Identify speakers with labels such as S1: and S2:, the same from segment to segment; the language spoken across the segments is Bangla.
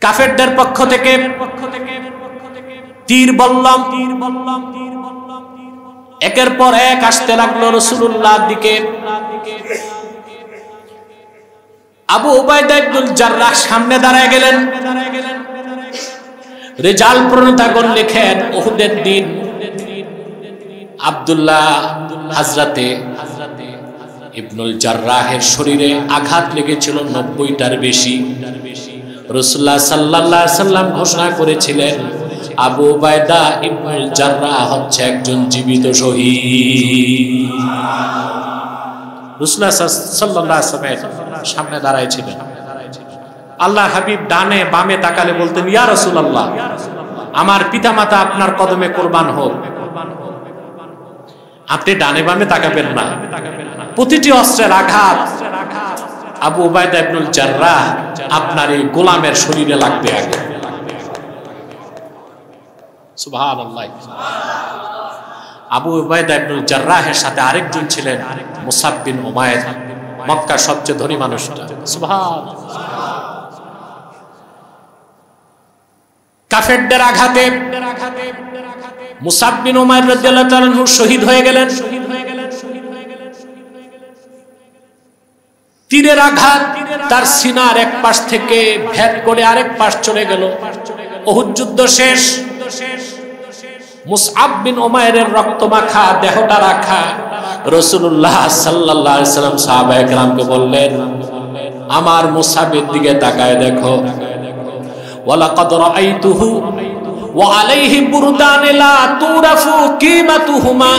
S1: কাফেরদের পক্ষ থেকে তীর বললাম একের পর এক আসতে লাগলো রাসূলুল্লাহর দিকে। আবু উবাইদা ইবনুল জাররাহ সামনে দাঁড়ায় গেলেন। রিজাল প্রণেতাগণ লেখেন উহুদের দিন আব্দুল্লাহ হযরতে ইবনুল জাররাহের শরীরে আঘাত লেগেছিল 90টার বেশি। রাসূলুল্লাহ সাল্লাল্লাহু আলাইহি সাল্লাম ঘোষণা করেছিলেন আবু উবাইদা ইবনুল জাররাহ হচ্ছে একজন জীবিত শহীদ। রাসূলুল্লাহ সাল্লাল্লাহু আলাইহি ওয়াসাল্লাম সামনে দাঁড়ায় ছিলেন। আল্লাহর হাবিব ডানে বামে তাকালে বলতেন, ইয়া রাসূলুল্লাহ, আমার পিতামাতা আপনার কদমে কুরবান হোক। আপনি ডানে বামে তাকাবেন না। প্রতিটি অস্ত্রের আঘাত আবু উবাইদা ইবনুল জাররাহ আপনার এই গোলামের শরীরে লাগবে আগে। সুবহানাল্লাহ। আবু উবাইদা ইবনুল জাররাহের সাথে আরেকজন ছিলেন মুসাব বিন উমাইর, মক্কার সবচেয়ে ধনী মানুষটা। সুবহানাল্লাহ। কাফেরদের আঘাতে মুসাব বিন উমাইর রাদিয়াল্লাহু তাআলা আনহু শহীদ হয়ে গেলেন। তীরের আঘাত তার সিনার এক পাশ থেকে ভেদ করে আরেক পাশ চলে গেল। উহুদ যুদ্ধ শেষ। মুসআব বিন উমাইরের রক্তমাখা দেহটা রাখা রাসূলুল্লাহ সাল্লাল্লাহু আলাইহি ওয়াসাল্লাম সাহাবায়ে কেরামকে বললেন, আমার মুসআবের দিকে তাকায় দেখো। ওয়ালাকাদ রাআইতুহু ওয়া আলাইহি বুরদান লা তুরাফু কিমাতুহুমা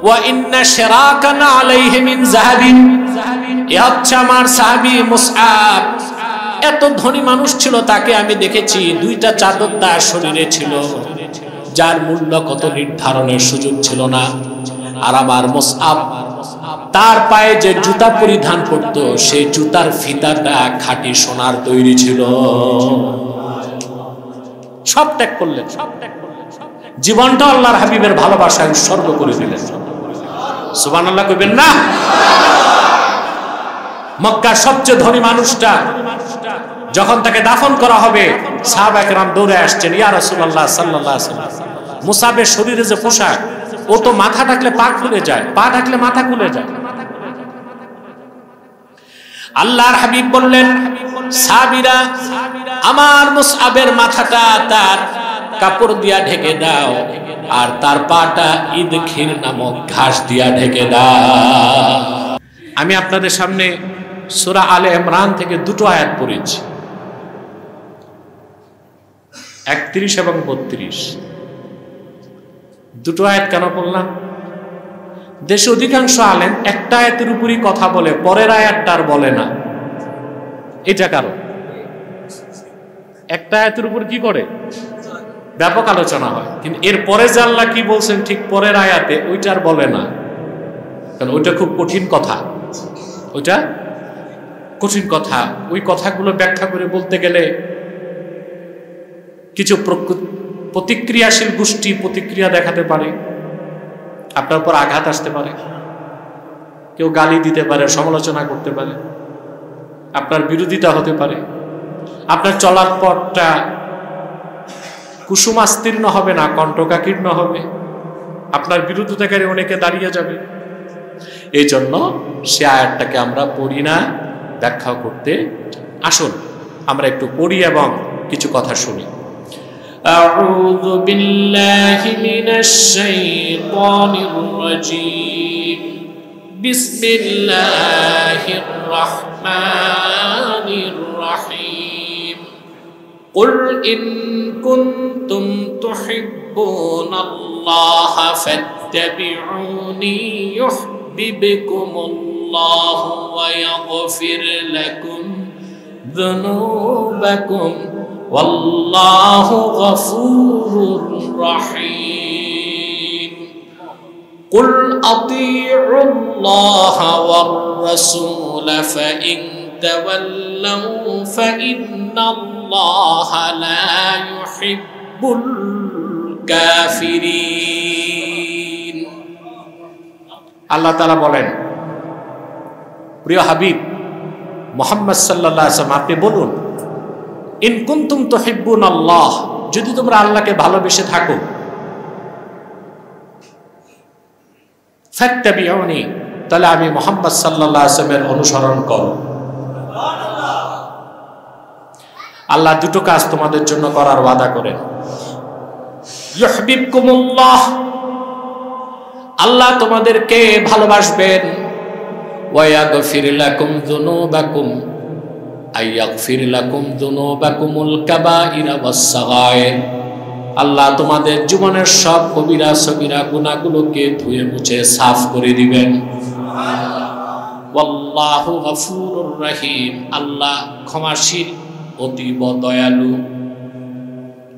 S1: ওয়া ইন্না শিরাকান আলাইহি মিন যাহাবিন। এ হচ্ছে আমার সাহাবী মুসআব। এত ধনী মানুষ ছিল, তাকে আমি দেখেছি দুইটা চাদর তার শরীরে ছিল, যার মূল্য কত নির্ধারণের সুযোগ ছিল না। আর আমার মুসআব তার পায়ে যে জুতা পরিধান করত, সেই জুতার ফিতাটা খাঁটি সোনার তৈরি ছিল। সব ত্যাগ করলেন, জীবনটা আল্লাহর হাবিবের ভালোবাসায় উৎসর্গ করে দিলেন। সুবহানাল্লাহ কইবেন না? মক্কার সবচেয়ে ধনী মানুষটা যখন তাকে দাফন করা হবে, সাহাবায়ে কেরাম দৌড়ে আসছেন, ইয়া রাসূলুল্লাহ সাল্লাল্লাহু আলাইহি ওয়াসাল্লাম, মুসাবের শরীরে যে পোশাক, ও তো মাথা ঢাকলে পা খুলে যায়, পা ঢাকলে মাথা খুলে যায়। আল্লাহর হাবিব বললেন, সাহাবীরা আমার মুসআবের মাথাটা তার কাপড় দিয়া ঢেকে দাও, আর তার পাটা ইদখির নামক ঘাস দিয়া ঢেকে দাও। আমি আপনাদের সামনে সূরা আলে ইমরান থেকে দুটো আয়াত পড়েছি, 31 এবং 32। দুটো আয়াত কেন পড়লাম? দেশে অধিকাংশ আলেম একটা আয়াতের উপরই কথা বলে, পরের আয়াতটা আর বলে না। এটা কারণ একটা আয়াতের উপর কি করে ব্যাপক আলোচনা হয়, কিন্তু এর পরে যে আল্লাহ কি বলছেন ঠিক পরের আয়াতে, ওইটা আর বলে না। কারণ ওইটা খুব কঠিন কথা, ওইটা কঠিন কথা। ওই কথাগুলো ব্যাখ্যা করে বলতে গেলে কিছু প্রতিক্রিয়াশীল গোষ্ঠী প্রতিক্রিয়া দেখাতে পারে, আপনার উপর আঘাত আসতে পারে, কেউ গালি দিতে পারে, সমালোচনা করতে পারে, আপনার বিরোধিতা হতে পারে, আপনার চলার পথটা কুসুমাস্তীর্ণ হবে না, কণ্টকাকীর্ণ হবে, আপনার বিরোধিতাকারী অনেকে দাঁড়িয়ে যাবে। এই জন্য সে আয়াতটাকে আমরা পড়ি না, ব্যাখ্যা করতে। আসুন আমরা একটু পড়ি এবং কিছু কথা শুনি। আউযু বিল্লাহি মিনাশ শাইতানির রাজীম। বিসমিল্লাহির রাহমানির রাহিম। কুল ইন কুনতুম তুহিব্বুনাল্লাহা ফাত্তাবিউনি ইউহিব্বুকুমুল্লাহু ওয়া ইয়াগফির লাকুম যুনুবাকুম ওয়াল্লাহু গফুরুর রহিম। কুল আতিউল্লাহা ওয়ার রাসূল ফাইন তাওয়াল্লাউ ফাইন্নাল্লাহা লা ইউহিব্বুল কাফিরিন। আল্লাহ তাআলা বলেন, প্রিয় হাবিব মুহাম্মদ সাল্লাল্লাহু আলাইহি ওয়াসাল্লাম, আপনি বলুন, ইন কুনতুম তুহিব্বুনাল্লাহ, যদি তোমরা আল্লাহকে ভালোবেসে থাকো, ফাত্তাবিউনি, তাহলে আমি মুহাম্মদ সাল্লাল্লাহু আলাইহি ওয়াসাল্লামের অনুসরণ করো। আল্লাহ দুটো কাজ তোমাদের জন্য করার ওয়াদা করেন। ইউহিব্বুকুমুল্লাহ, আল্লাহ তোমাদেরকে ভালোবাসবেন। ওয়া ইয়াগফির লাকুম যুনুবাকুম, আইয়াগফির লাকুম যুনুবাকুমুল কাবাইরা ওয়াস সাগায়ের, আল্লাহ তোমাদের জীবনের সব কবিরা সগীরা গুনাহগুলোকে ধুয়ে মুছে সাফ করে দিবেন। ওয়াল্লাহু গফুরুর রহিম, আল্লাহ ক্ষমাশীল, অতীব দয়ালু।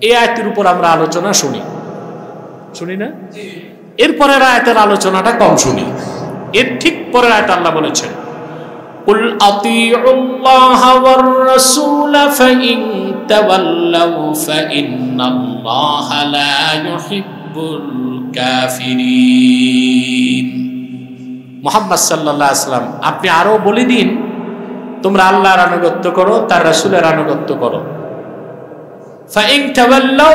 S1: এই আয়াতের উপর আমরা আলোচনা শুনি না? এরপরের আয়াতের আলোচনাটা কম শুনি। এর ঠিক পরের আয়াতে আল্লাহ বলেছেন, কুল আতিউল্লাহা ওয়ার রাসূল ফাইন তাওয়াল্লাউ ফাইন্নাল্লাহা লা ইউহিব্বুল কাফিরিন। মুহাম্মদ সাল্লাল্লাহু আলাইহি ওয়াসাল্লাম, আপনি আরো বলে দিন, তোমরা আল্লাহর আনুগত্য করো, তার রাসূলের আনুগত্য করো। ফাইন তাওয়াল্লাউ,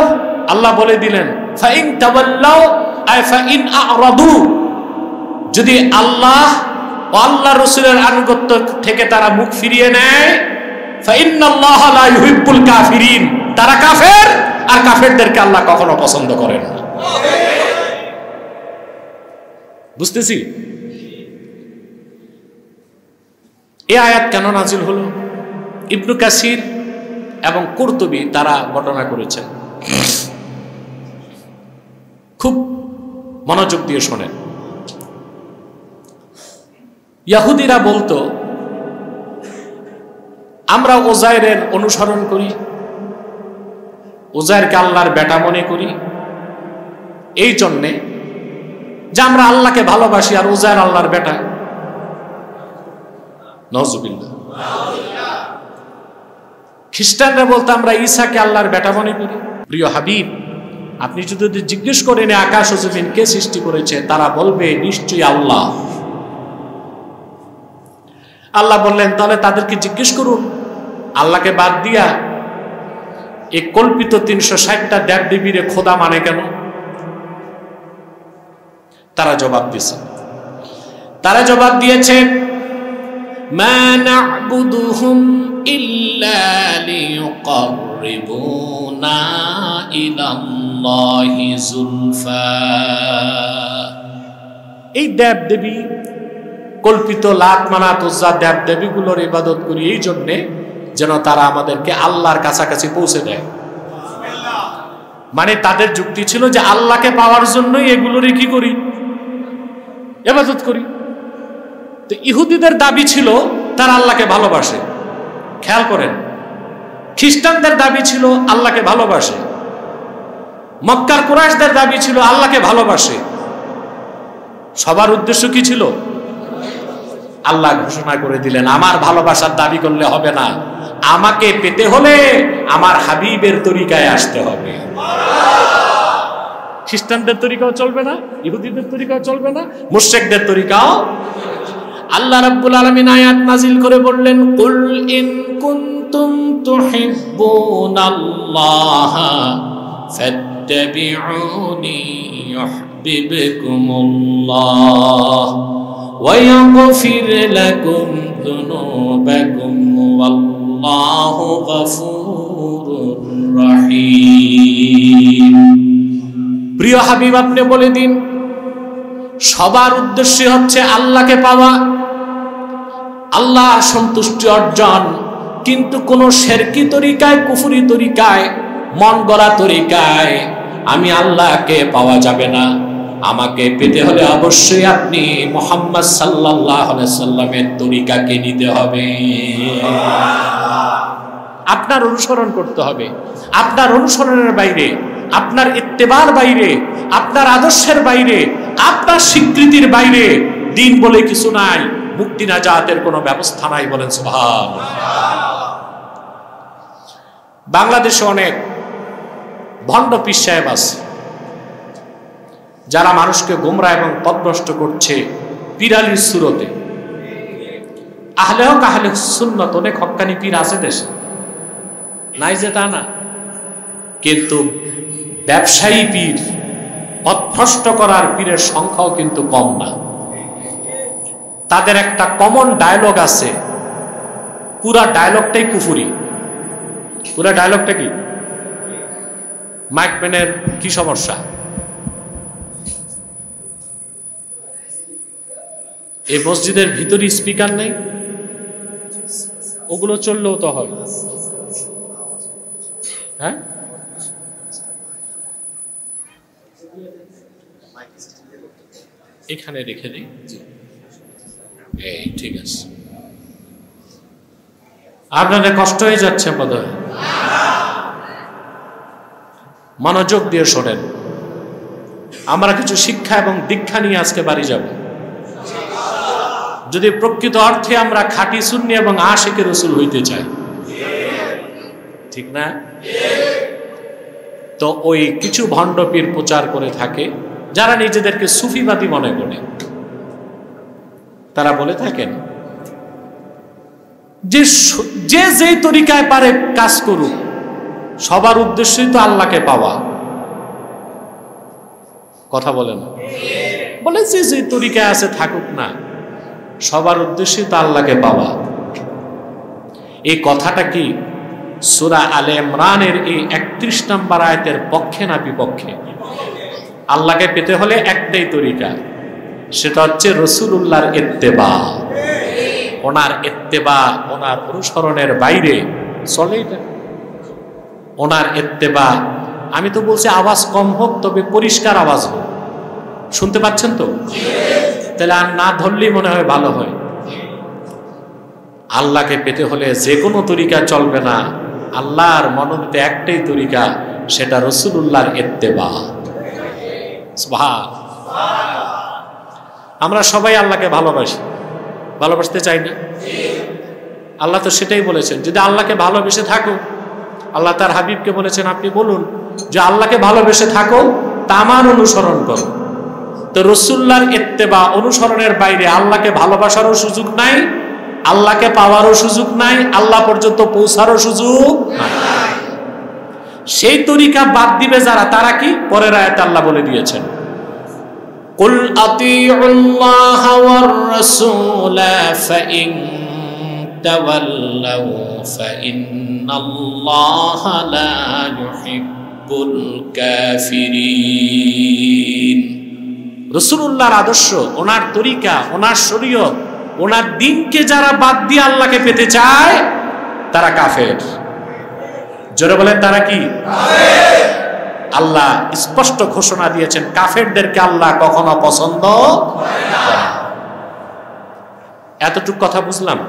S1: আল্লাহ বলে দিলেন, ফাইন তাওয়াল্লাউ আই ফাইন আ'রাদু, যদি আল্লাহ ও আল্লাহ রাসূলের আনুগত্য থেকে তারা মুখ ফিরিয়ে নেয়, ফাইন্নাল্লাহা লা ইউহিব্বুল কাফিরিন, তারা কাফের, আর কাফেরদেরকে আল্লাহ কখনো পছন্দ করেন না। বুঝতেছি? এই আয়াত কেন নাজিল হলো? ইবনে কাসির এবং কুরতুবী তারা বর্ণনা করেছেন, খুব মনোযোগ দিয়ে শোনেন। ইহুদিরা বলতো, আমরা উযাইরের অনুসরণ করি, উযাইরকে আল্লাহর বেটা মনে করি, এই জন্যে যে আমরা আল্লাহকে ভালোবাসি, আর উযাইর আল্লাহর বেটা। নাউযুবিল্লাহ। খ্রিস্টানরা বলতো, আমরা ঈসাকে আল্লাহর বেটা মনে করি। প্রিয় হাবিব, আপনি যদি জিজ্ঞেস করেন আকাশ ও জমিন কে সৃষ্টি করেছে, তারা বলবে নিশ্চয়ই আল্লাহ। আল্লাহ বললেন, তাহলে তাদেরকে জিজ্ঞেস করুন, আল্লাহকে বাদ দিয়া এই কল্পিত 360টা দেবদেবীরে খোদা মানে কেন? তারা জবাব দিয়েছে, মা না'বুদুহুম ইল্লা লিয়ুকাররিবুনা ইলাল্লাহি যুলফা। এই দেবদেবী, কল্পিত লাত মানাত উজ্জা দেবদেবীগুলোর ইবাদত করি এই জন্যে যেন তারা আমাদেরকে আল্লাহর কাছাকাছি পৌঁছে দেয়। মানে তাদের যুক্তি ছিল যে আল্লাহকে পাওয়ার জন্যই এগুলোরই কি করি? ইবাদত করি। তো ইহুদিদের দাবি ছিল তারা আল্লাহকে ভালোবাসে। খেয়াল করেন, খ্রিস্টানদের দাবি ছিল আল্লাহকে ভালোবাসে, মক্কার কুরাইশদের দাবি ছিল আল্লাহকে ভালোবাসে। সবার উদ্দেশ্য কি ছিল? আল্লাহ ঘোষণা করে দিলেন, আমার ভালোবাসার দাবি করলে হবে না, আমাকে পেতে হলে আমার হাবিবের তরিকায় আসতে হবে। খ্রিস্টানদের তরিকাও চলবে না, ইহুদিদের তরিকাও চলবে না, মুশরিকদের তরিকাও। আল্লাহ রাব্বুল আলামিন আয়াত নাজিল করে বললেন, কুল ইন কুনতুম তুহিব্বুনাল্লাহ ফাত্তাবিউনি ইউহিব্বুকুমুল্লাহ ওয়া ইয়াগফির লাকুম যুনুবাকুম ওয়াল্লাহু গফুরুর রহিম। প্রিয় হাবিব, আপনি বলে দিন, সবার উদ্দেশ্য হচ্ছে আল্লাহকে পাওয়া, আল্লাহ সন্তুষ্টি অর্জন। কিন্তু কোন শিরকি তরিকায়, কুফরি তরিকায়, মন গড়া তরিকায় আমি আল্লাহকে পাওয়া যাবে না। আমাকে পেতে হলে অবশ্যই আপনি মুহাম্মদ সাল্লাল্লাহু আলাইহি সাল্লামের তরিকাকে নিতে হবে, আপনার অনুসরণ করতে হবে। আপনার অনুসরণের বাইরে, আপনার ইত্তেবার বাইরে, আপনার আদর্শের বাইরে, আপনার স্বীকৃতির বাইরে দিন বলে কিছু নাই, মুক্তি নাজাতের কোনো ব্যবস্থা নাই। বলেন সুবহানাল্লাহ। বাংলাদেশে অনেক ভণ্ড পীর সাহেব আছে যারা মানুষকে গোমরাহ এবং পথভ্রষ্ট করছে পীরালির সুরতে। আহলে হক, আহলে সুন্নাত, অনেক হক্কানি পীর আছে দেশে। নাই যে তা না, কিন্তু ব্যবসায়ী পীর, অভ্রষ্ট করার পীরের সংখ্যাও কিন্তু কম না। তাদের একটা কমন ডায়লগ আছে, পুরা ডায়লগটাই কুফুরি। পুরা ডায়লগটা কি? মাইক ম্যানের কি সমস্যা? এই মসজিদের ভিতরে স্পিকার নেই, ওগুলো চললেও তো হয়। হ্যাঁ, এখানে রেখে দিই। এই ঠিক আছে, আপনাদের কষ্ট হয়ে যাচ্ছে বোধহয়। মনোযোগ দিয়ে শোনেন, আমরা কিছু শিক্ষা এবং দীক্ষা নিয়ে আজকে বাড়ি যাব। যদি প্রকৃত অর্থে আমরা খাঁটি সুন্নি এবং আশিকে রাসূল হইতে চাই, ঠিক না? তো ওই কিছু ভণ্ড পীর প্রচার করে থাকে, যারা নিজেদেরকে সুফিবাদী মনে করে। তারা বলে থাকেন যে যে যেই তরিকায় পারে কাজ করুক, সবার উদ্দেশ্যই তো আল্লাহকে পাওয়া। কথা বলেন, বলে যে যে তরিকায় আছে থাকুক না, সবার উদ্দেশ্যই তো আল্লাহকে পাওয়া। এই কথাটা কি সূরা আলে ইমরানের এই 31 নম্বর আয়াতের পক্ষে না বিপক্ষে? আল্লাহকে পেতে হলে একটাই তরিকা, সেটা হচ্ছে রাসূলুল্লাহর ইত্তেবা। ওনার ইত্তেবা, ওনার অনুসরণের বাইরে চলে এটা। ওনার ইত্তেবা, আমি তো বলছি আওয়াজ কম হোক, তবে পরিষ্কার আওয়াজ হোক। শুনতে পাচ্ছেন তো? তাহলে আর না ধরলেই মনে হয় ভালো হয়। আল্লাহকে পেতে হলে যে কোনো তরিকা চলবে না, আল্লাহর মনোনীত একটাই তরিকা, সেটা রাসূলুল্লাহর ইত্তেবা। সুবহানাল্লাহ। আমরা সবাই আল্লাহকে ভালোবাসি, ভালোবাসতে চাই না? আল্লাহ তো সেটাই বলেছেন, যদি আল্লাহকে ভালোবেসে থাকো, আল্লাহ তার হাবিবকে বলেছেন আপনি বলুন যে আল্লাহকে ভালোবেসে থাকো তা আমার অনুসরণ করো। তো রাসূলুল্লাহর ইত্তেবা, অনুসরণের বাইরে আল্লাহকে ভালোবাসারও সুযোগ নাই, আল্লাহকে পাওয়ারও সুযোগ নাই, আল্লাহ পর্যন্ত পৌঁছারও সুযোগ নাই। সেই তরিকা বাদ দিবে যারা, তারা কি? পরের আয়াতে আল্লাহ বলে দিয়েছেন, কুল আতিউল্লাহ ওয়ার রাসূল ফাইন তাওয়াল্লাউ ফাইন্নাল্লাহা লা ইউহিব্বুল কাফিরিন। রাসূলুল্লাহর আদর্শ, ওনার তরিকা, ওনার শরীয়ত, ওনার দিনকে যারা বাদ দিয়ে আল্লাহকে পেতে চায়, তারা কাফের। জোরে বলেন, তারা কি? কাফের। আল্লাহ স্পষ্ট ঘোষণা দিয়েছেন, কাফেরদেরকে আল্লাহ কখনো পছন্দ করে না। এতটুকু কথা বুঝলাম।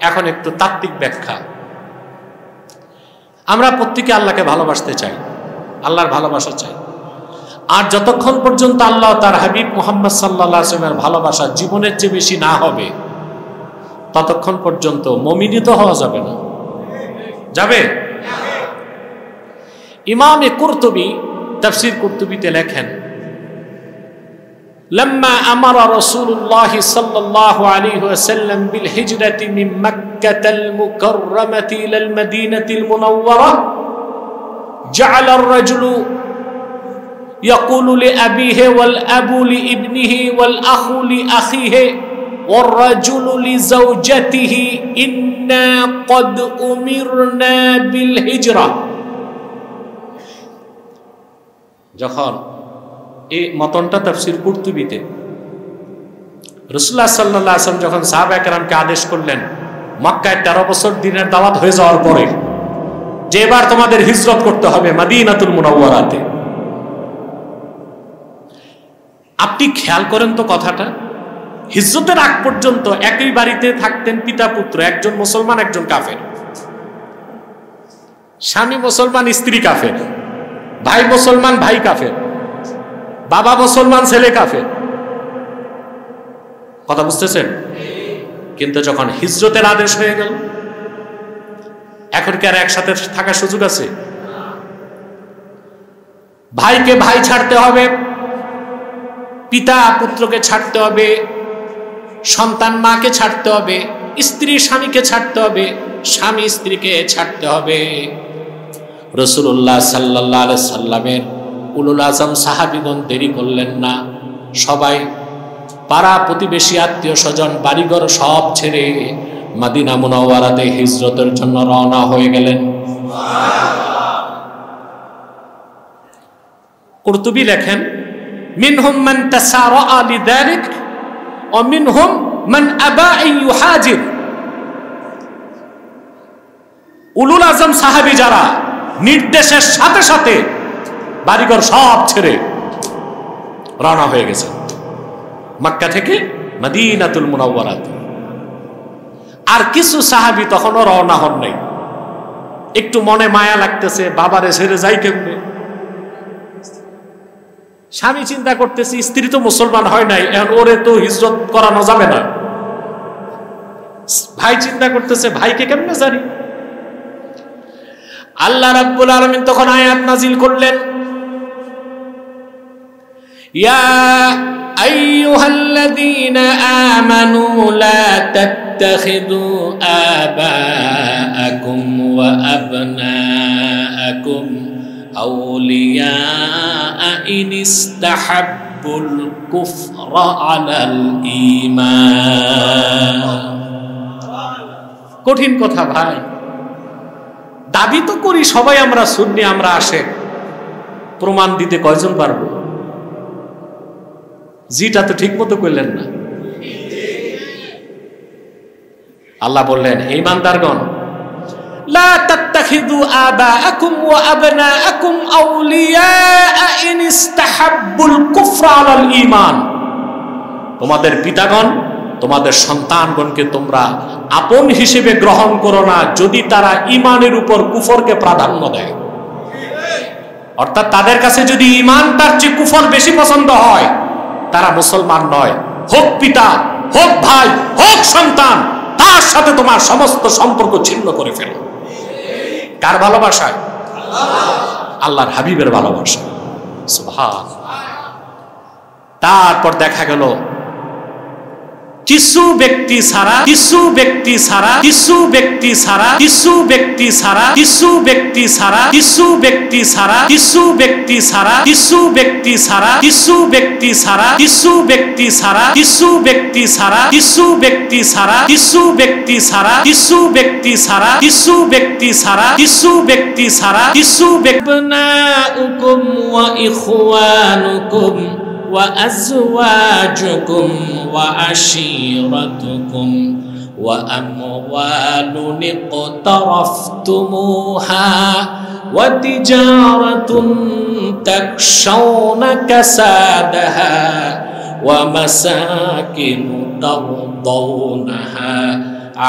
S1: এখন একটু তাত্ত্বিক ব্যাখ্যা। আমরা প্রত্যেকে আল্লাহকে ভালোবাসতে চাই, আল্লাহর ভালোবাসা চাই। আর যতক্ষণ পর্যন্ত আল্লাহ তার হাবিব মুহাম্মদ সাল্লাল্লাহু আলাইহি ওয়াসাল্লামের ভালোবাসা জীবনের চেয়ে বেশি না হবে, ততক্ষণ পর্যন্ত মুমিনিত হওয়া যাবে না। যাবে? ইমামে কুরতুবী তাফসীর কুরতুবীতে লেখেন, লাম্মা আমারা রাসূলুল্লাহ সাল্লাল্লাহু আলাইহি ওয়াসাল্লাম বিল হিজরাতি মিন মক্কাতাল মুকাররামাতি ইলাল মাদিনাতিল মুনাওয়ারা জাআলা আর-রাজুলু ইয়াকুলু লিআবিহি ওয়াল আবু লিইবনিহি ওয়াল আখু লিআখিহি ওয়ার রাজুলু লিজাওজাতিহি ইন্না ক্বাদ উমিরনা বিল হিজরা। যখন এই মতনটা তাফসীর কুরতুবীতে, রাসূলুল্লাহ সাল্লাল্লাহু আলাইহি ওয়াসাল্লাম যখন সাহাবা একরামকে আদেশ করলেন মক্কায় 13 বছর দিনের দাওয়াত হয়ে যাওয়ার পরে, যে এবার তোমাদের হিজরত করতে হবে মদিনাতুল মুনাওয়ারাতে। আপনি খেয়াল করেন তো কথাটা, হিজরতের আগ পর্যন্ত একই বাড়িতে থাকতেন পিতা পুত্র, একজন মুসলমান একজন কাফের। স্বামী মুসলমান, স্ত্রী কাফের, ভাই মুসলমান, ভাই কাফের, বাবা মুসলমান, ছেলে কাফের। কথা বুঝতেছেন? কিন্তু যখন হিজরতের আদেশ হয়ে গেল, এখন কি আর একসাথে থাকার সুযোগ আছে? ভাইকে ভাই ছাড়তে হবে, পিতা পুত্রকে ছাড়তে হবে, সন্তান মাকে ছাড়তে হবে, স্ত্রী স্বামীকে ছাড়তে হবে, স্বামী স্ত্রীকে ছাড়তে হবে। রাসূলুল্লাহ সাল্লাল্লাহু আলাইহি সাল্লামের উলুল আজম সাহাবীগণ দেরি করলেন না, সবাই পাড়া প্রতিবেশী আত্মীয় স্বজন বাড়িঘর সব ছেড়ে মদিনা মুনাওয়ারাতে হিজরতের জন্য রওনা হয়ে গেলেন। কুরতুবী লেখেন, মিনহুম মান তাসারাআ লিযালিক ওয়া মিনহুম মান আবা আন ইউহাজির। উলুল আজম সাহাবী যারা নির্দেশের সাথে সাথে বাড়িঘর সব ছেড়ে রওনা হয়ে গেছে মক্কা থেকে মদিনাতুল মুনাওয়ারাতে। আর কিছু সাহাবী তখনও রওনা হন নাই, একটু মনে মায়া লাগতেছে, বাবারে ছেড়ে যাই কেমনে। স্বামী চিন্তা করতেছে স্ত্রী তো মুসলমান হয় নাই, এখন ওরে তো হিজরত করানো যাবে না। ভাই চিন্তা করতেছে ভাইকে কেমনে জানি। আল্লাহ রাব্বুল আলামিন তখন আয়াত নাজিল করলেন, ইয়া আইয়ুহাল্লাযীনা আমানু লা তাত্তাখিযু আবাআকুম ওয়া আবনাআকুম আউলিয়া ইন ইসতাহাব্বুল কুফরা আলাল ঈমান। কঠিন কথা ভাই, দাবি তো করি সবাই আমরা সুন্নি, আমরা আশেক, প্রমাণ দিতে কয়জন পারবো? জিটা তো ঠিক মতো করলেন না। আল্লাহ বললেন, হে ইমানদারগণ, লা তাত্তাখিযু আবাআকুম ওয়া আবনাআকুম আউলিয়া ইন ইসতাহাব্বুল কুফরা আলাল ঈমান। তোমাদের পিতাগণ, তোমাদের সন্তানগণকে তোমরা আপন হিসেবে গ্রহণ করো না যদি তারা ঈমানের উপর কুফরকে প্রাধান্য দেয়। অর্থাৎ তাদের কাছে যদি ঈমান তার চেয়ে কুফর বেশি পছন্দ হয়, তারা মুসলমান নয়। হোক পিতা, হোক ভাই, হোক সন্তান, তার সাথে তোমার সমস্ত সম্পর্ক ছিন্ন করে ফেলো। কার ভালোবাসায়? আল্লাহর হাবিবের ভালোবাসা। সুবহানাল্লাহ। তারপর দেখা গেল কিছু ব্যক্তি ছাড়া وأزواجكم وعشيرتكم وأموال اقترفتموها وتجارة تخشون كسادها ومساكن ترضونها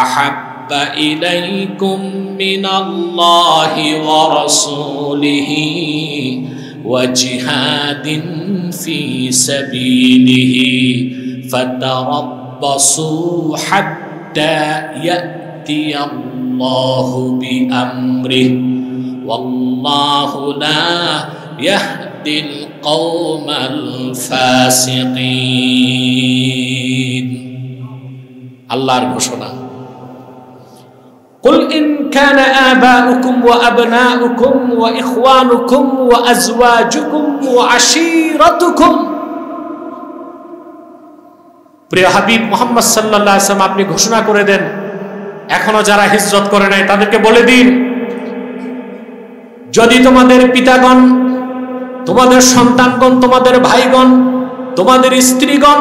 S1: أحب إليكم من الله ورسوله وجهاد في سبيله فتربصوا حتى يأتي الله بأمره والله لا يهدي القوم الفاسقين। আল্লাহর ঘোষণা, قل إن كان آباؤكم وأبناؤكم وإخوانكم وأزواجكم وعشيرتكم। প্রিয় হাবিব মুহাম্মদ সাল্লাল্লাহু আলাইহি ওয়াসাল্লাম, আপনি ঘোষণা করে দেন, এখনো যারা হিজরত করে নাই তাদেরকে বলে দিন, যদি তোমাদের পিতাগণ, তোমাদের সন্তানগণ, তোমাদের ভাইগণ, তোমাদের স্ত্রীগণ,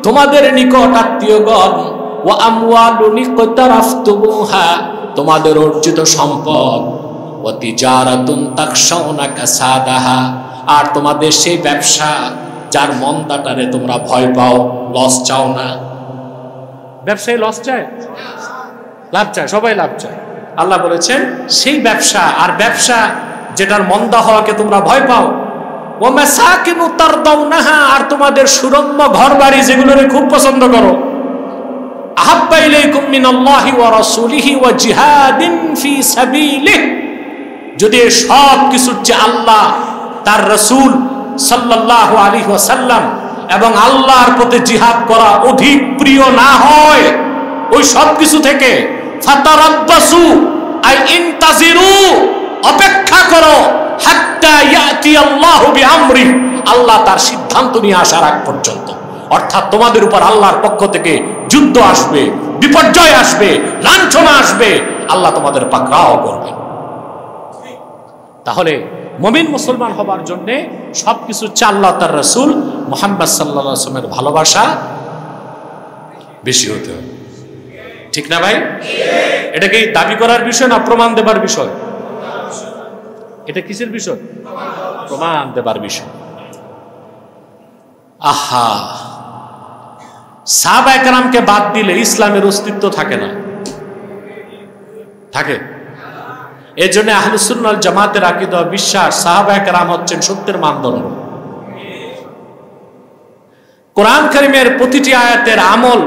S1: তোমাদের নিকট আত্মীয়গণ, ওয়া আমওয়ালুন ইকতারাফতুমুহা, তোমাদের অর্জিত সম্পদ, ওয়া তিজারাতুন তাখশাউনা কাসাদাহা, আর তোমাদের সেই ব্যবসা যার মন্দাটারে তোমরা ভয় পাও, লস চাও না। ব্যবসায় লস চায়? লাভ চায়, সবাই লাভ চায়। আল্লাহ বলেছেন সেই ব্যবসা, আর ব্যবসা যেটার মন্দা হওয়াকে তোমরা ভয় পাও, ওয়া মাসাকিনু তারদাউনাহা, আর তোমাদের সুরম্য ঘর বাড়ি যেগুলোরে খুব পছন্দ করো, আহাব্বা ইলাইকুম মিনাল্লাহি ওয়া রাসূলিহি ওয়া জিহাদিন ফি সাবিলিহি, যদি সব কিছুর চেয়ে আল্লাহ, তার রাসূল সাল্লাল্লাহু আলাইহি ওয়াসাল্লাম এবং আল্লাহর পথে জিহাদ করা অধিক প্রিয় না হয়, ওই সব কিছু থেকে ফাতারাব্বাসু আই ইনতাজিরু, অপেক্ষা করো, হাত্তা ইয়াতি আল্লাহু বিআমরি, আল্লাহ তার সিদ্ধান্ত নিয়ে আসার আগ পর্যন্ত। অর্থাৎ তোমাদের উপর আল্লাহর পক্ষ থেকে যুদ্ধ আসবে, বিপর্যয় আসবে, লাঞ্ছনা আসবে, আল্লাহ তোমাদের পাকড়াও করবে। তাহলে মুমিন মুসলমান হবার জন্য সবকিছু আল্লাহ তার রাসূল মুহাম্মদ সাল্লাল্লাহু আলাইহি ওয়াসাল্লামের ভালোবাসা বেশি হতে হবে। ঠিক না ভাই? এটা কি দাবি করার বিষয় না প্রমাণ দেবার বিষয়? এটা কিসের বিষয়? প্রমাণ দেবার বিষয়। আহা, সাহাবায়ে কেরামকে বাদ দিলে ইসলামের অস্তিত্ব থাকে না। থাকে? এর জন্য আহলুস সুন্নাহ ওয়াল জামাতের আকীদা বিশ্বাস সাহাবায়ে কেরাম হচ্ছেন সত্যের মানদণ্ড। কোরআন কারীমের প্রতিটি আয়াতের আমল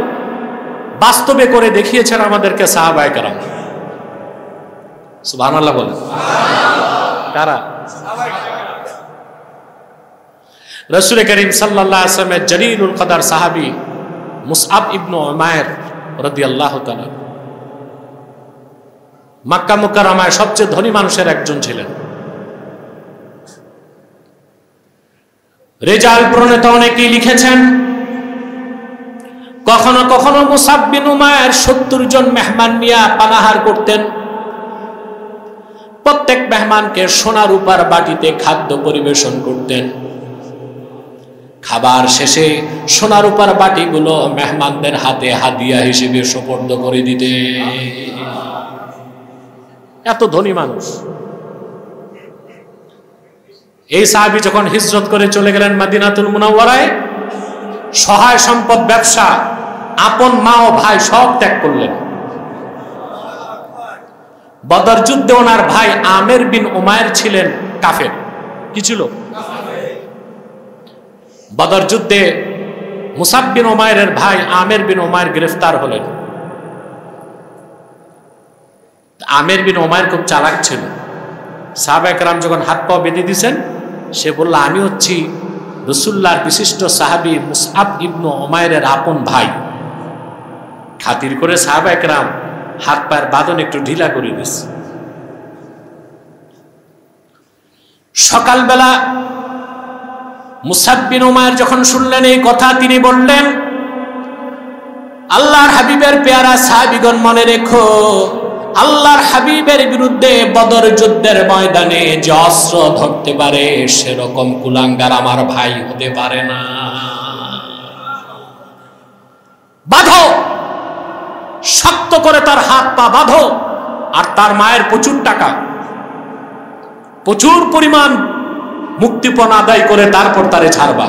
S1: বাস্তবে করে দেখিয়েছেন আমাদেরকে সাহাবায়ে কেরাম। সুবহানাল্লাহ বলেন। কারা? রাসূল করিম সাল্লাল্লাহু আলাইহি ওয়াসাল্লামের জলিলুল কদর সাহাবী মুসআব ইবনে উমাইর রাদিয়াল্লাহু তাআলা মক্কা মুকাররমায় সবচেয়ে ধনী মানুষের একজন ছিলেন। রিজাল প্রণেতা অনেকেই লিখেছেন, কখনো কখনো মুসআব বিন উমাইর 70 জন মেহমান নিয়ে পানাহার করতেন। প্রত্যেক মেহমানকে সোনা রূপার বাটিতে খাদ্য পরিবেশন করতেন। খাবার শেষে সোনা রূপার বাটিগুলো মেহমানদের হাতে হাদিয়া হিসেবে সুপর্দ করে দিতেন। এত ধনী মানুষ। এই সাহাবী যখন হিজরত করে চলে গেলেন মদিনাতুল মুনাওয়ারায়, সহায় সম্পদ, ব্যবসা, আপন মা ও ভাই সব ত্যাগ করলেন। বদর যুদ্ধে ওনার ভাই আমের বিন উমাইর ছিলেন কাফের। কি ছিল? বদর যুদ্ধে মুসআব বিন উমাইরের ভাই আমের বিন উমাইর গ্রেফতার হলেন। আমের বিন উমাইর খুব চালাক ছিল। সাহাবায়ে কেরাম যখন হাত পা বেঁধে দিয়েছেন, সে বলল, আমি হচ্ছি রাসূলুল্লাহর বিশিষ্ট সাহাবী মুসআব ইবনে উমাইরের আপন ভাই। খাতির করে সাহাবায়ে কেরাম হাত পায়ের বাঁধন একটু ঢিলা করে দিয়েছে। সকালবেলা মুসআব বিন উমাইর যখন শুনলেন এই কথা, তিনি বললেন, আল্লাহর হাবিবের পেয়ারা সাহাবীগণ, মনে রেখো, আল্লাহর হাবিবের বিরুদ্ধে বদর যুদ্ধের ময়দানে যে অস্ত্র ধরতে পারে সেরকম কুলাঙ্গার আমার ভাই হতে পারে না। বাঁধো, শক্ত করে তার হাত পা বাঁধো। আর তার মায়ের প্রচুর টাকা, প্রচুর পরিমাণ মুক্তিপণ আদায় করে তারপর তারে ছাড়বা।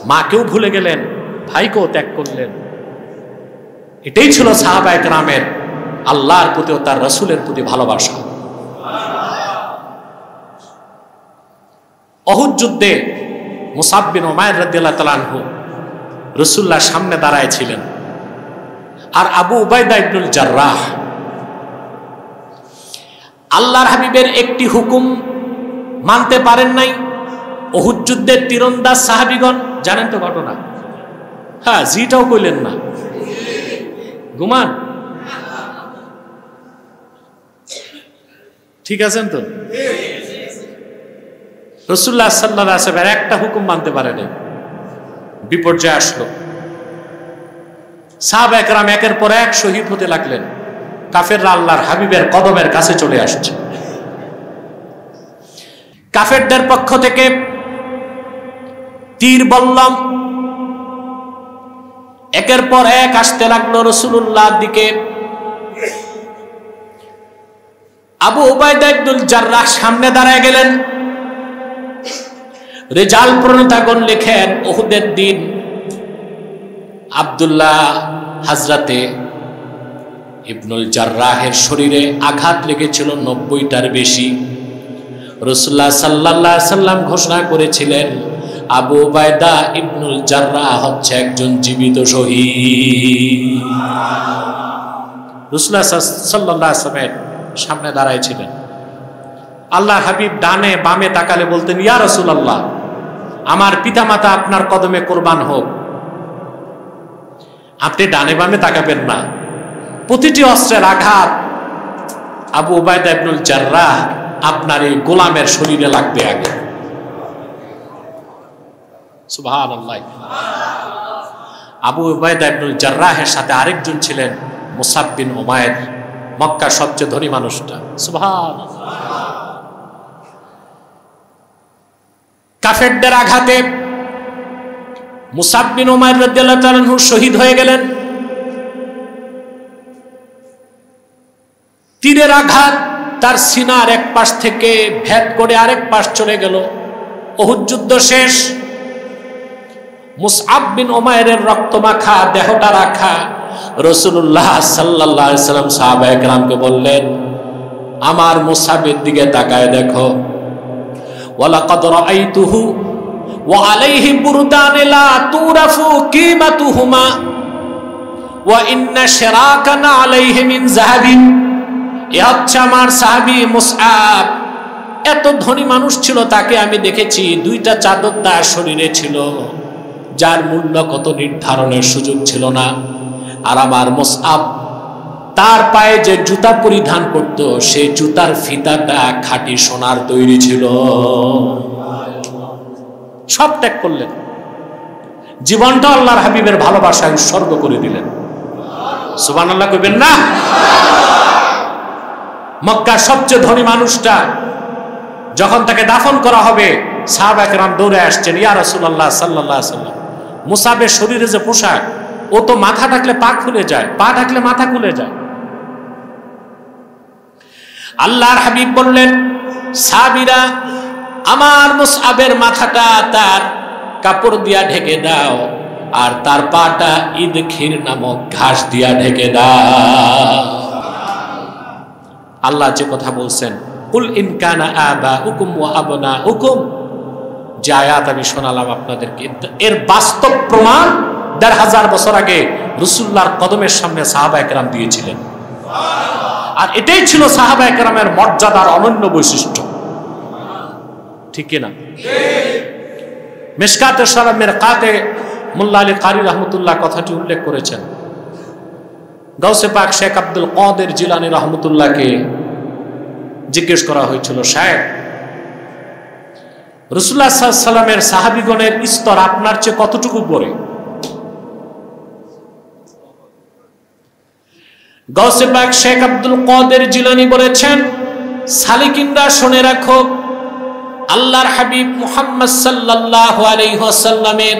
S1: মাকেও ভুলে গেলেন, ভাইকেও ত্যাগ করলেন। এটাই ছিল সাহাবায়ে কেরামের আল্লাহর প্রতি ও তার রাসূলের প্রতি ভালোবাসা। উহুদ যুদ্ধে মুসআব বিন উমাইর রাদিয়াল্লাহু তাআলা আনহু রাসূলুল্লাহর সামনে দাঁড়ায় ছিলেন, আর আবু উবাইদা ইবনুল জাররাহ আল্লাহর হাবিবের একটি হুকুম মানতে পারেন নাই। উহুদ যুদ্ধের তীরন্দাজ সাহাবীগণ, জানেন তো ঘটনা? হ্যাঁ, জিটাও কইলেন না, ঘুমান। ঠিক আছেন তো? রাসূলুল্লাহ সাল্লাল্লাহু আলাইহি ওয়াসাল্লাম একটা হুকুম মানতে পারেনি। বিপর্যয় আসলো। সাহাবায়ে কেরাম একের পর এক শহীদ হতে লাগলেন। কাফেররা আল্লাহর হাবিবের কদমের কাছে চলে আসছে। কাফেরদের পক্ষ থেকে তীর বল্লম একের পর এক আসতে লাগলো রাসূলুল্লাহর দিকে। আবু উবাইদা ইবনুল জাররাহ সামনে দাঁড়ায় গেলেন। রিজাল প্রণেতাগণ লেখেন, উহুদের দিন আব্দুল্লাহ হযরতে ইবনুল জাররাহের শরীরে আঘাত লেগেছিল 90টার বেশি। রাসূলুল্লাহ সাল্লাল্লাহু আলাইহি সাল্লাম ঘোষণা করেছিলেন, আবু উবাইদা ইবনুল জাররাহ হচ্ছে একজন জীবিত শহীদ। রাসূলুল্লাহ সাল্লাল্লাহু আলাইহি সাল্লামের সামনে দাঁড়ায় ছিলেন। আল্লাহর হাবিব ডানে বামে তাকালে বলতেন, ইয়া রাসূলুল্লাহ, আমার পিতামাতা আপনার কদমে কুরবান হোক, আপনি ডানে বামে তাকাবেন না। প্রতিটি অস্ত্রের আঘাত আবু উবাইদা ইবনুল জাররাহ আপনার এই গোলামের শরীরে লাগবে আগে। সুবহানাল্লাহ। আবু উবাইদা ইবনুল জাররাহের সাথে আরেকজন ছিলেন মুসাব বিন উমাইর, মক্কার সবচেয়ে ধনী মানুষটা। সুবহানাল্লাহ। কাফেরদের আঘাতে মুসাব বিন উমাইর রাদিয়াল্লাহু তাআলা আনহু শহীদ হয়ে গেলেন। তীরের আঘাত তার সিনার এক পাশ থেকে ভেদ করে আরেক পাশ চলে গেল। উহুদ যুদ্ধ শেষ। মুসআব বিন উমাইরের রক্তমাখা দেহটা রাখা রাসূলুল্লাহ সাল্লাল্লাহু আলাইহি সাল্লাম সাহাবায়ে কেরামকে বললেন, আমার মুসআবের দিকে তাকায় দেখো। ওয়ালাকাদ রাআইতুহু ওয়া আলাইহি বুরদান লা তুরাফু কিমাতুহুমা ওয়া ইন্না শিরাকানা আলাইহি মিন যাহাবিন। এ হচ্ছে আমার সাহাবী মুসআব। এত ধনী মানুষ ছিল, তাকে আমি দেখেছি দুইটা চাদর তার শরীরে ছিল, যার মূল্য কত নির্ধারণের সুযোগ ছিল না। আর আমার মুসআব তার পায়ে যে জুতা পরিধান করত, সেই জুতার ফিতাটা খাঁটি সোনার তৈরি ছিল। সব ত্যাগ করলেন, জীবনটা আল্লাহর হাবিবের ভালোবাসায় উৎসর্গ করে দিলেন। সুবহানাল্লাহ কইবেন না? মক্কার সবচেয়ে ধনী মানুষটা যখন তাকে দাফন করা হবে, সাহাবা কেরাম দৌড়ে আসছেন, ইয়া রাসূলুল্লাহ সাল্লাল্লাহু আলাইহি ওয়াসাল্লাম, মুসাবের শরীরে যে পোশাক, ও তো মাথা ঢাকলে পা খুলে যায়, পা ঢাকলে মাথা খুলে যায়। আল্লাহর হাবিব বললেন, সাহাবীরা, আমার মুসআবের মাথাটা তার কাপড় দিয়া ঢেকে দাও, আর তার পাটা ইদখির নামক ঘাস দিয়া ঢেকে দাও। আল্লাহ যে কথা বলছেন, কুল ইন কানা আবাউকুম ওয়া আবনাউকুম, যে আয়াত আমি শোনালাম আপনাদেরকে, এর বাস্তব প্রমাণ ১৫০০ বছর আগে রাসূলুল্লাহর কদমের সামনে সাহাবায়ে কেরাম দিয়েছিলেন। আর এটাই ছিল সাহাবায়ে কেরামের মর্যাদার অনন্য বৈশিষ্ট্য। ঠিক কিনা? মিশকাতে শরফের কাতে মোল্লা আলী কারি রহমতুল্লাহ কথাটি উল্লেখ করেছেন। গাউসে পাক শেখ আব্দুল কাদের জিলানী রহমতুল্লাহকে জিজ্ঞেস করা হয়েছিল, সাহেব, রাসূলুল্লাহ সাল্লাল্লাহু আলাইহি ওয়াসাল্লামের সাহাবীগণের স্তর আপনার চেয়ে কতটুকু পড়ে? গাউসে পাক শেখ আব্দুল কাদের জিলানী বলেছেন, সালিকিনরা শুনে রাখো, আল্লাহর হাবিব মুহাম্মদ সাল্লাল্লাহু আলাইহি ওয়াসাল্লামের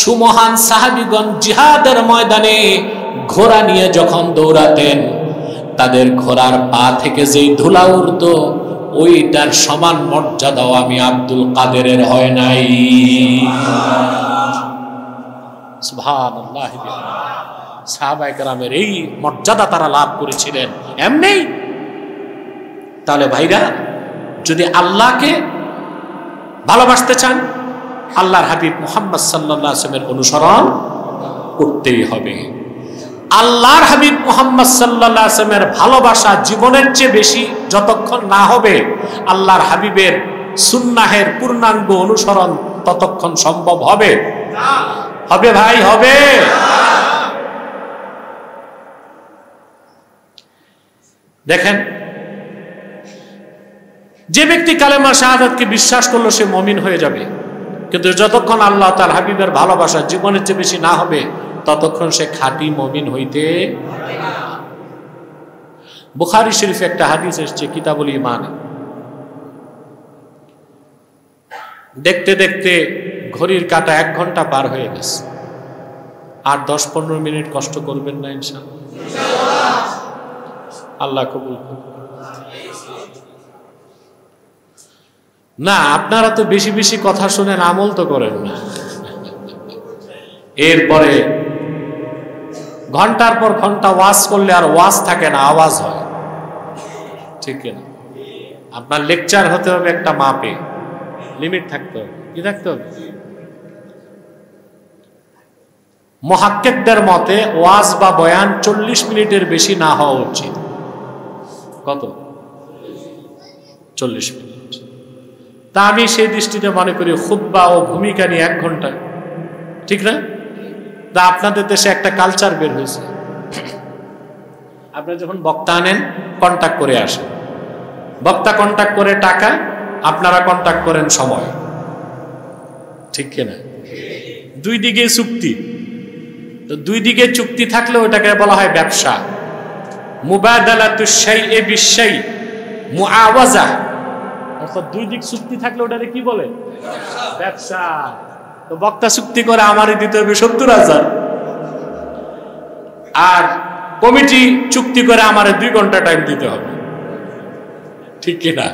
S1: সুমহান সাহাবীগণ জিহাদের ময়দানে ঘোড়া নিয়ে যখন দৌড়াতেন, তাদের ঘোড়ার পা থেকে যেই ধুলা উড়তো, ওইটার সমান মর্যাদাও আমি আব্দুল কাদেরের হয় নাই। সুবহানাল্লাহ। সাহাবায়ে কেরামের এই মর্যাদা তারা লাভ করেছিলেন এমনি। তাহলে ভাইরা, যদি আল্লাহকে ভালোবাসতে চান, আল্লাহর হাবিব মুহাম্মদ সাল্লাল্লাহু আলাইহি ওয়াসাল্লামের অনুসরণ করতেই হবে। আল্লাহর হাবিব মুহাম্মদ সাল্লাল্লাহু আলাইহি ওয়াসাল্লামের ভালোবাসা জীবনের চেয়ে বেশি যতক্ষণ না হবে, আল্লাহর হাবিবের সুন্নাহের পূর্ণাঙ্গ অনুসরণ ততক্ষণ সম্ভব হবে না। হবে ভাই, হবে। দেখেন, যে ব্যক্তি কালেমা শাহাদাতকে বিশ্বাস করলো সে মুমিন হয়ে যাবে, কিন্তু যতক্ষণ আল্লাহ তার হাবিবের ভালোবাসা জীবনের চেয়ে বেশি না হবে, ততক্ষণ সে খাঁটি মুমিন হইতে পারবে না। বুখারী শরীফে একটা হাদিস এসেছে কিতাবুল ঈমান, দেখতে দেখতে ঘড়ির কাঁটা 1 ঘন্টা পার হয়ে গেছে। আর 10-15 মিনিট কষ্ট করবেন না ইনশাআল্লাহ? আল্লাহ কবুল করুন। না, আপনারা তো বেশি বেশি কথা শুনেন, আমল তো করেন না। এরপরে ঘন্টার পর ঘন্টা ওয়াজ করলে আর ওয়াজ থাকে না, আওয়াজ হয়। ঠিক না? আপনার লেকচার হতে হবে একটা মাপে, লিমিট থাকতে হবে। কি থাকতে হবে? মুহাক্কিকদের মতে ওয়াজ বা বয়ান 40 মিনিটের বেশি না হওয়া উচিত। কত? 40 মিনিট। তা আমি সেই দৃষ্টিতে মনে করি খুতবা ও ভূমিকা নিয়ে 1 ঘন্টা, ঠিক না? আপনাদের দেশে একটা কালচার বের হয়েছে, আপনি যখন বক্তা আনেন কন্টাক্ট করে আসেন, বক্তা কন্টাক্ট করে টাকা, আপনারা কন্টাক্ট করেন সময়, ঠিক কিনা? দুই দিকে চুক্তি। তো দুই দিকে চুক্তি থাকলে ওটাকে বলা হয় ব্যবসা। মুবাদালাতুশ শাইই বিশ-শাই, মুআওয়াজা, অর্থাৎ দুই দিক চুক্তি থাকলে ওটাকে কি বলে? ব্যবসা। তো বক্তা চুক্তি করে আমারই দিতে হবে 70,000, আর কমিটি চুক্তি করে আমারে 2 ঘন্টা টাইম দিতে হবে, ঠিক কিনা?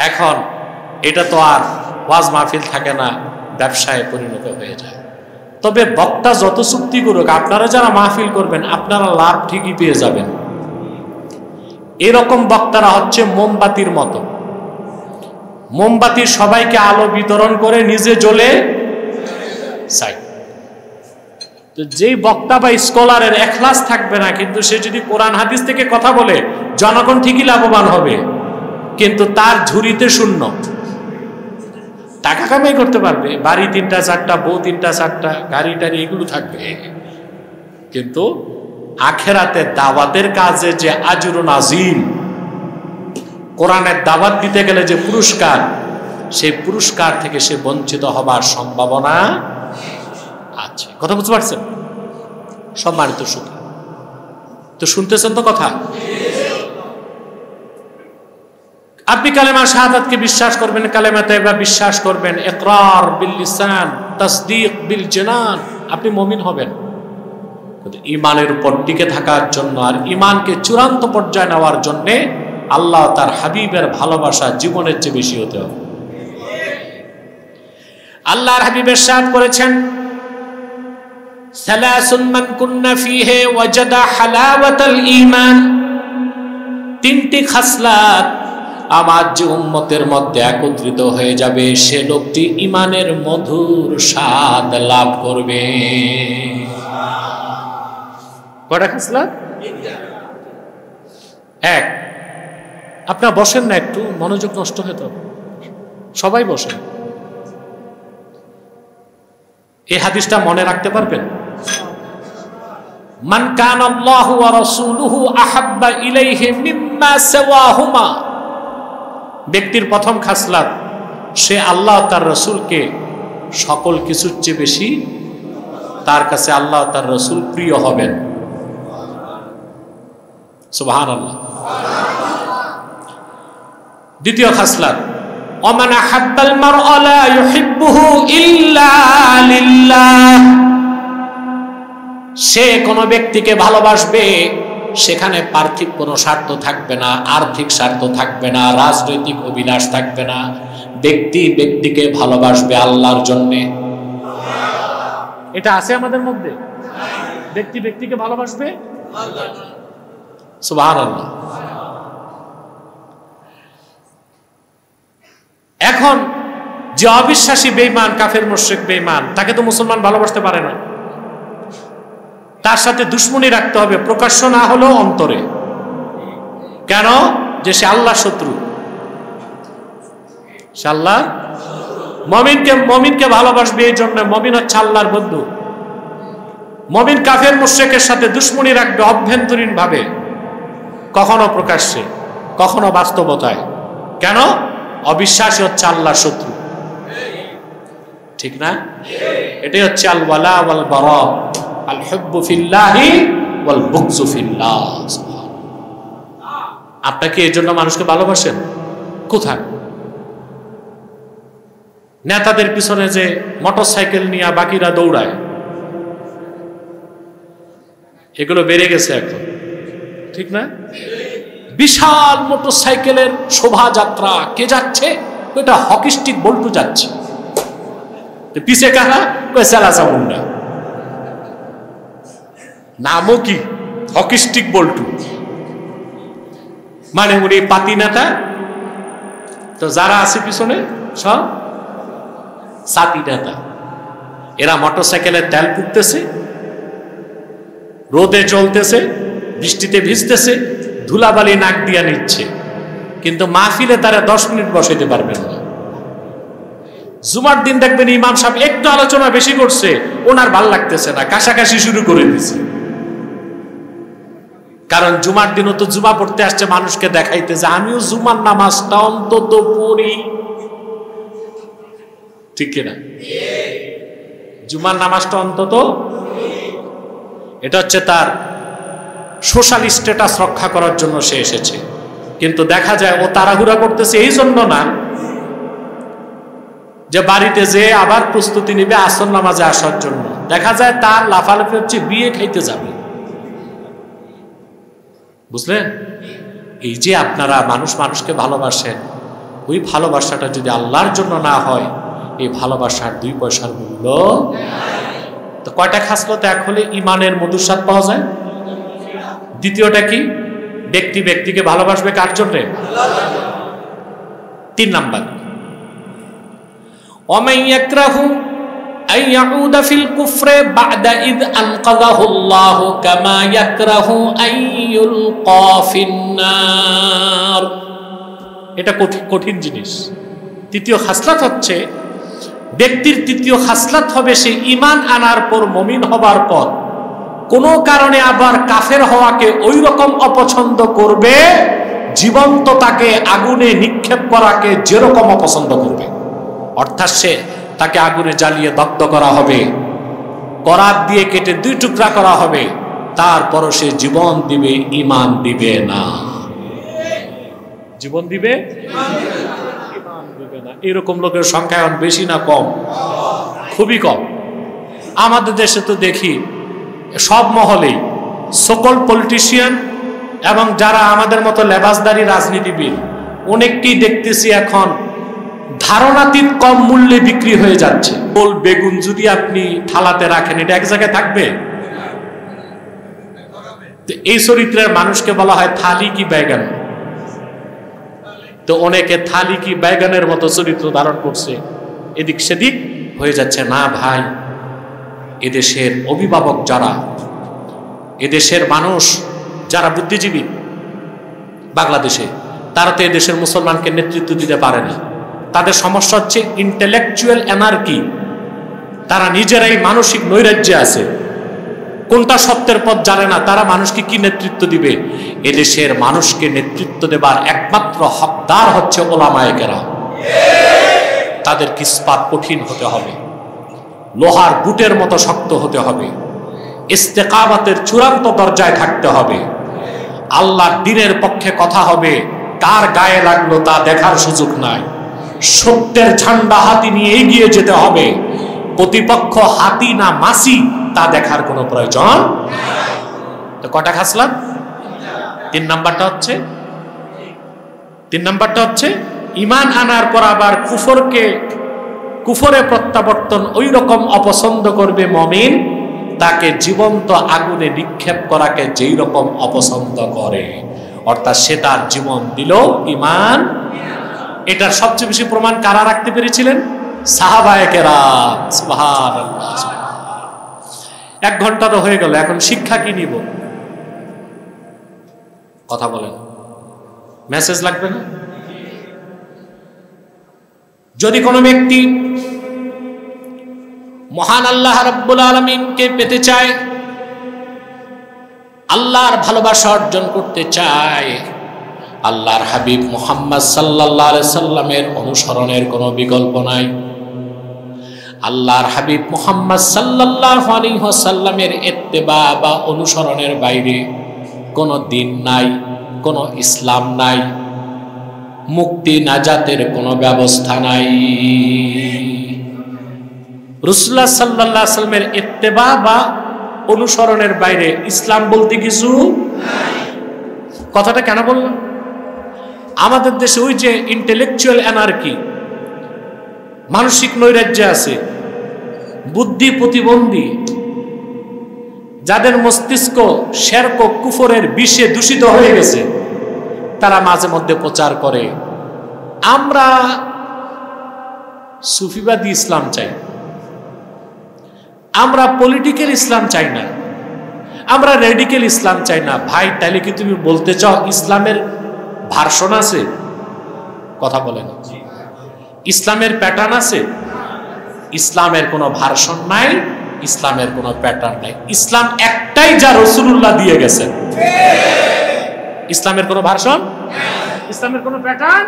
S1: এখন এটা তো আর ওয়াজ মাহফিল থাকে না, ব্যবসায় পরিণত হয়ে যায়। তবে বক্তা যত চুক্তি করুক, আপনারা যারা মাহফিল করবেন আপনারা লাভ ঠিকই পেয়ে যাবেন। এরকম বক্তারা হচ্ছে মোমবাতির মতো, মোমবাতি সবাইকে আলো বিতরণ করে নিজে জ্বলে যায়। তো যেই বক্তা বা স্কলারের এখলাস থাকবে না, কিন্তু সে যদি কোরআন হাদিস থেকে কথা বলে জনগণ ঠিকই লাভবান হবে, কিন্তু তার ঝুড়িতে শূন্য, টাকা কামাই করতে পারবে, বাড়ি 3টা 4টা, বউ 3টা 4টা, গাড়ি টাড়ি এগুলো থাকবে, কিন্তু আখেরাতে দাওয়াতের কাজে যে আজরুন আজিম, কোরআনের দাওয়াত দিতে গেলে যে পুরস্কার, সেই পুরস্কার থেকে সে বঞ্চিত হবার সম্ভাবনা আছে। কথা বুঝতে পারছেন? সম্মানিত শ্রোতা, তো শুনতেছেন তো কথা? আপনি কালেমা শাহাদাতকে বিশ্বাস করবেন, কালেমা তাইবা বিশ্বাস করবেন, ইকরার বিল লিসান, তাসদীক বিল জানান, আপনি মুমিন হবেন। কিন্তু ঈমানের উপর টিকে থাকার জন্য আর ঈমানকে চূড়ান্ত পর্যায়ে নেওয়ার জন্য আল্লাহ তার হাবিবের ভালোবাসা জীবনের চেয়ে বেশি হতে হবে। আল্লাহর হাবিব ইরশাদ করেছেন, সালাসুন মান কুন্না ফীহি ওয়াজাদা হালাওয়াতাল ঈমান, 3টি খাসলাত আমার যে উম্মতের মধ্যে একত্রিত হয়ে যাবে, সে লোকটি ঈমানের মধুর স্বাদ লাভ করবে। কয়টা খাসলাত? 1। আপনারা বসেন না, একটু মনোযোগ নষ্ট হয়ে তো, সবাই বসেন। এই হাদিসটা মনে রাখতে পারবেন? মান কানা আল্লাহু ওয়া রাসূলুহু আহাব্বা ইলাইহি মিম্মা সাওয়াহুমা, ব্যক্তির প্রথম খাসলাত, সে আল্লাহ তার রাসূলকে সকল কিছুর চেয়ে বেশি, তার কাছে আল্লাহ তার রাসূল প্রিয় হবেন। সুবহানাল্লাহ। দ্বিতীয় খাসলাত, ওমান আহাব্বাল মারআ লা ইউহিব্বুহু ইল্লা লিল্লাহ, সে কোনো ব্যক্তিকে ভালোবাসবে, সেখানে পার্থিব কোনো স্বার্থ থাকবে না, আর্থিক স্বার্থ থাকবে না, রাজনৈতিক অভিলাষ থাকবে না, ব্যক্তি ব্যক্তিকে ভালোবাসবে আল্লাহর জন্য। এটা আছে আমাদের মধ্যে? ব্যক্তি ব্যক্তিকে ভালোবাসবে আল্লাহর জন্য। সুবহানাল্লাহ। এখন যে অবিশ্বাসী বেঈমান, কাফের মুশরিক বেঈমান, তাকে তো মুসলমান ভালোবাসতে পারে না, তার সাথে দুশ্মনী রাখতে হবে, প্রকাশ্য না হলেও অন্তরে। কেন? যে সে আল্লাহর শত্রু, সে আল্লাহর। মমিনকে ভালোবাসবে এই জন্য, মমিন হচ্ছে আল্লাহর বন্ধু। মমিন কাফের মুশরিকের সাথে দুশ্মনী রাখবে অভ্যন্তরীণ ভাবে, কখনো প্রকাশ্যে, কখনো বাস্তবতায়। কেন? অবিশ্বাসী হচ্ছে আল্লাহর শত্রু, ঠিক না? এটাই হচ্ছে আল ওয়ালা ওয়াল বারা, আল হুব্বু ফিল্লাহি ওয়াল বুগযু ফিল্লাহ। আপনাকে এই জন্য মানুষকে ভালোবাসেন? কোথায়? নেতাদের পিছনে যে মোটরসাইকেল নিয়ে বাকিরা দৌড়ায়, এগুলো বেড়ে গেছে এখন, ঠিক না? বিশাল মোটরসাইকেলের শোভাযাত্রা, কে যাচ্ছে? ওটা হকিস্টিক বল্টু যাচ্ছে। পিছে কারা? সেলাসা মুন্ডা, নামও কি হকিস্টিক বল্টু, মানে উনি পাতি নেতা। তো যারা আছে পিছনে সব সাথী নেতা। এরা মোটরসাইকেলের তেল পুড়তেছে, রোদে জ্বলতেছে, বৃষ্টিতে ভিজতেছে, ধুলাবালি নাক দিয়া নিচ্ছে, কিন্তু মাহফিলে তারা 10 মিনিট বসাইতে পারবেন না। জুমার দিন দেখবেন ইমাম সাহেব একটু আলোচনা বেশি করছে, ওনার ভাল লাগতেছে না, কাশাকাশি শুরু করে দিছে। কারণ জুমার দিনও তো জুমা পড়তে আসছে মানুষকে দেখাইতে যে আমিও জুমার নামাজটা অন্তত পড়ি, ঠিক কিনা? জুমার নামাজটা অন্তত, এটা হচ্ছে তার সোশ্যাল স্ট্যাটাস রক্ষা করার জন্য সে এসেছে। কিন্তু দেখা যায় ও তাড়াহুড়া করতেছে এই জন্য না যে বাড়িতে যে আবার প্রস্তুতি নিবে আসর নামাজে আসার জন্য। দেখা যায় তার লাফালাফি হচ্ছে বিয়ে খাইতে যাবে। বুঝলেন? এই যে আপনারা মানুষ মানুষকে ভালোবাসেন, ওই ভালোবাসাটা যদি আল্লাহর জন্য না হয়, এই ভালোবাসার 2 পয়সার মূল্য। তো কয়টা খাসলত এক হলে ইমানের মধুর স্বাদ পাওয়া যায়? দ্বিতীয়টা কি? ব্যক্তি ব্যক্তিকে ভালোবাসবে কার জন্য? 3 নাম্বার, ওয়ামান ইয়াকরাহু আন ইয়াউদা ফিল কুফরি বা'দা ইয আনকাযাহু আল্লাহু কামা ইয়াকরাহু আন ইউলকা ফিন নার। এটা কঠিন জিনিস। তৃতীয় খাসলাত হচ্ছে, ব্যক্তির তৃতীয় খাসলাত হবে সে ঈমান আনার পর, মুমিন হবার পর কোনো কারণে আবার কাফের হওয়াকে ওই রকম অপছন্দ করবে, জীবন্ত তাকে আগুনে নিক্ষেপ করাকে যেরকম অপছন্দ করবে। অর্থাৎ সে তাকে আগুনে জ্বালিয়ে দগ্ধ করা হবে, করাত দিয়ে কেটে 2 টুকরা করা হবে, তারপরও সে জীবন দিবে, ঈমান দিবে না। জীবন দিবে, ঈমান দিবে না। এরকম লোকের সংখ্যা এখন বেশি না কম? খুবই কম। আমাদের দেশে তো দেখি সব মহলেই সকল পলিটিশিয়ান এবং যারা আমাদের মতো লেবাসদারি রাজনীতিবিদ, অনেককেই দেখতেছি এখন ধারণাতীত কম মূল্যে বিক্রি হয়ে যাচ্ছে। ওল বেগুন যদি আপনি থালাতে রাখেন, এটা এক জায়গায় থাকবে? এই চরিত্রের মানুষকে বলা হয় থালি কি বেগুন। তো অনেকে থালি কি বেগুনের মতো চরিত্র ধারণ করছে, এদিক সেদিক হয়ে যাচ্ছে। না ভাই, এদেশের অভিভাবক যারা, এদেশের মানুষ যারা বুদ্ধিজীবী বাংলাদেশে, তারা তো এদেশের মুসলমানকে নেতৃত্ব দিতে পারে না। তাদের সমস্যা হচ্ছে ইন্টেলেকচুয়াল অ্যানার্কি। তারা নিজেরাই মানসিক নৈরাজ্যে আছে, কোনটা সত্যের পথ জানে না। তারা মানুষকে কি নেতৃত্ব দিবে? এদেশের মানুষকে নেতৃত্ব দেবার একমাত্র হকদার হচ্ছে ওলামায়ে কেরাম। তাদেরকে ইস্পাত কঠিন হতে হবে, লোহার বুটের মতো শক্ত হতে হবে, ইস্তেকামাতের চূড়ান্ত দরজায় থাকতে হবে। আল্লাহর দ্বীনের পক্ষে কথা হবে, কার গায়ে লাগলো তা দেখার সুযোগ নাই। সত্যের ঝান্ডা হাতি নিয়ে এগিয়ে যেতে হবে, প্রতিপক্ষ হাতি না মাসি তা দেখার কোনো প্রয়োজন। তো কটা খাসলাত? 3 নাম্বারটা হচ্ছে ঈমান আনার পর আবার কুফরে প্রত্যাবর্তন ওই রকম অপছন্দ করবে মুমিন, তাকে জীবন্ত আগুনে নিক্ষেপ করাকে যেই রকম অপছন্দ করে। অর্থাৎ সে তার জীবন দিল ঈমান। এটার সবচেয়ে বেশি প্রমাণ কারা রাখতে পেরেছিলেন? সাহাবায়ে কেরাম। সুবহানাল্লাহ। 1 ঘন্টা তো হয়ে গেল, এখন শিক্ষা কি নিব? কথা বলেন, মেসেজ লাগবে না? যদি কোনো ব্যক্তি মহান আল্লাহ রাব্বুল আলামিনকে পেতে চায়, আল্লাহর ভালোবাসা অর্জন করতে চায়, আল্লাহর হাবিব মুহাম্মদ সাল্লাল্লাহু আলাইহি সাল্লামের অনুসরণের কোনো বিকল্প নাই। আল্লাহর হাবিব মুহাম্মদ সাল্লাল্লাহু আলাইহি ওয়াসাল্লামের ইত্তেবা বা অনুসরণের বাইরে কোনো দিন নাই, কোনো ইসলাম নাই, মুক্তি নাজাতের কোনো ব্যবস্থা নাই। রাসূলুল্লাহ সাল্লাল্লাহু আলাইহি ওয়াসাল্লামের ইত্তেবা বা অনুসরণের বাইরে ইসলাম বলতে কিছু নাই। কথাটা কেন বললাম? আমাদের দেশে ওই যে ইন্টেলেকচুয়াল অ্যানার্কি, মানসিক নৈরাজ্য আছে, বুদ্ধি প্রতিবন্ধী, যাদের মস্তিষ্ক শিরক ও কুফরের বিষে দূষিত হয়ে গেছে, তারা মাঝে মধ্যে প্রচার করে আমরা সুফিবাদী ইসলাম চাই, আমরা পলিটিক্যাল ইসলাম চাই না, আমরা রেডিক্যাল ইসলাম চাই না। ভাই, তাহলে কি তুমি বলতে চাও ইসলামের ভার্সন আছে? কথা বলে না। ইসলামের প্যাটার্ন আছে? ইসলামের কোনো ভার্সন নাই, ইসলামের কোনো প্যাটার্ন নাই। ইসলাম একটাই, যা রাসূলুল্লাহ দিয়ে গেছেন। ইসলামের কোনো ভার্সন, ইসলামের কোনো প্যাটার্ন।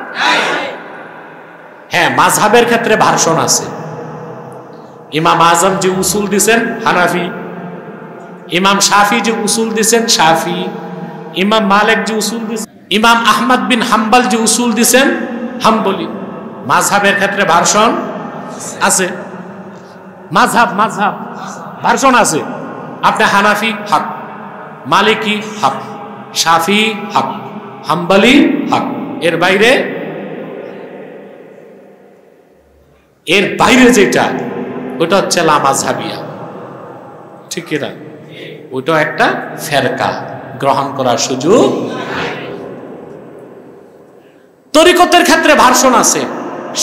S1: হ্যাঁ, মাযহাবের ক্ষেত্রে ভার্সন আছে। ইমাম আজম যে উসুল দিছেন হানাফি, ইমাম শাফি যে উসুল দিছেন শাফি, ইমাম মালিক যে উসুল দিছেন, ইমাম আহমদ বিন হাম্বল যে উসুল দিছেন হাম্বলি। মাযহাবের ক্ষেত্রে ভার্সন আছে। মাযহাব ভার্সন আছে। আপনি হানাফি হক, মালিকি হক, শাফি হক, হাম্বলি হক। এর বাইরে যেটা, ওটা হচ্ছে লামাযহাবিয়া। ঠিক কিনা? ওইটা একটা ফেরকা, গ্রহণ করার সুযোগ। তরিকতের ক্ষেত্রে ভার্সন আছে।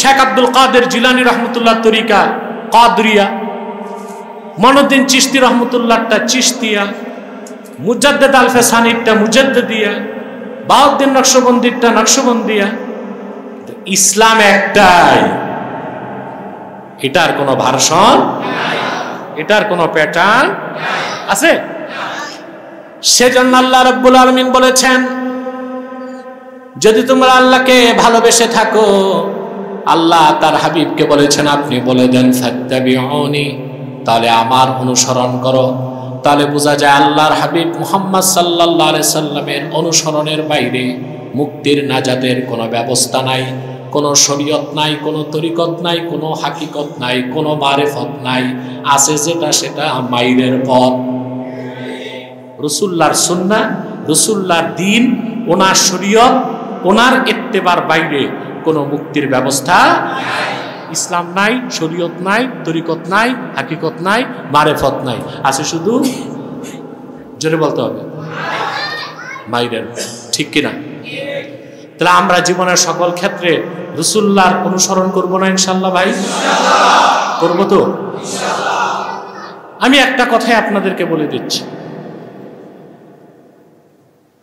S1: শেখ আব্দুল কাদের জিলানী রহমতুল্লাহ তরিকা কাদরিয়া, মনুদ্দিন চিশতি রহমতুল্লাহটা চিশতিয়া, মুজাদ্দেদ আল ফেসানিরটা মুজাদ্দেদিয়া, বাউদ্দিন নকশবন্দিরটা নকশবন্দিয়া। ইসলাম একটাই, এটার কোনো ভার্সন, এটার কোনো প্যাটার্ন আছে? সেজন্য আল্লাহ রাব্বুল আলামিন বলেছেন, যদি তোমরা আল্লাহকে ভালোবেসে থাকো, আল্লাহ তার হাবিবকে বলেছেন আপনি বলে দেন ফাত্তাবিউনি, তাহলে আমার অনুসরণ করো। তাহলে বোঝা যায় আল্লাহর হাবিব মুহাম্মদ সাল্লাল্লাহু আলাইহি সাল্লামের অনুসরণের বাইরে মুক্তির নাজাতের কোনো ব্যবস্থা নাই, কোনো শরীয়ত নাই, কোনো তরিকত নাই, কোনো হাকিকত নাই, কোনো মারেফত নাই। আছে যেটা, সেটা মাইরের পথ। রাসূলুল্লাহর সুন্নাহ, রাসূলুল্লাহর দ্বীন, ওনার শরীয়ত, ওনার ইত্তেবার বাইরে কোনো মুক্তির ব্যবস্থা নাই। ইসলাম নাই, শরীয়ত নাই, তরিকত নাই, হাকিকত নাই, মারেফত নাই। আছে শুধু, জোরে বলতে হবে, মাইরের। ঠিক কিনা? তাহলে আমরা জীবনের সকল ক্ষেত্রে রাসূলুল্লাহর অনুসরণ করব না ইনশাআল্লাহ? ভাই করব তো ইনশাআল্লাহ। আমি একটা কথাই আপনাদেরকে বলে দিচ্ছি,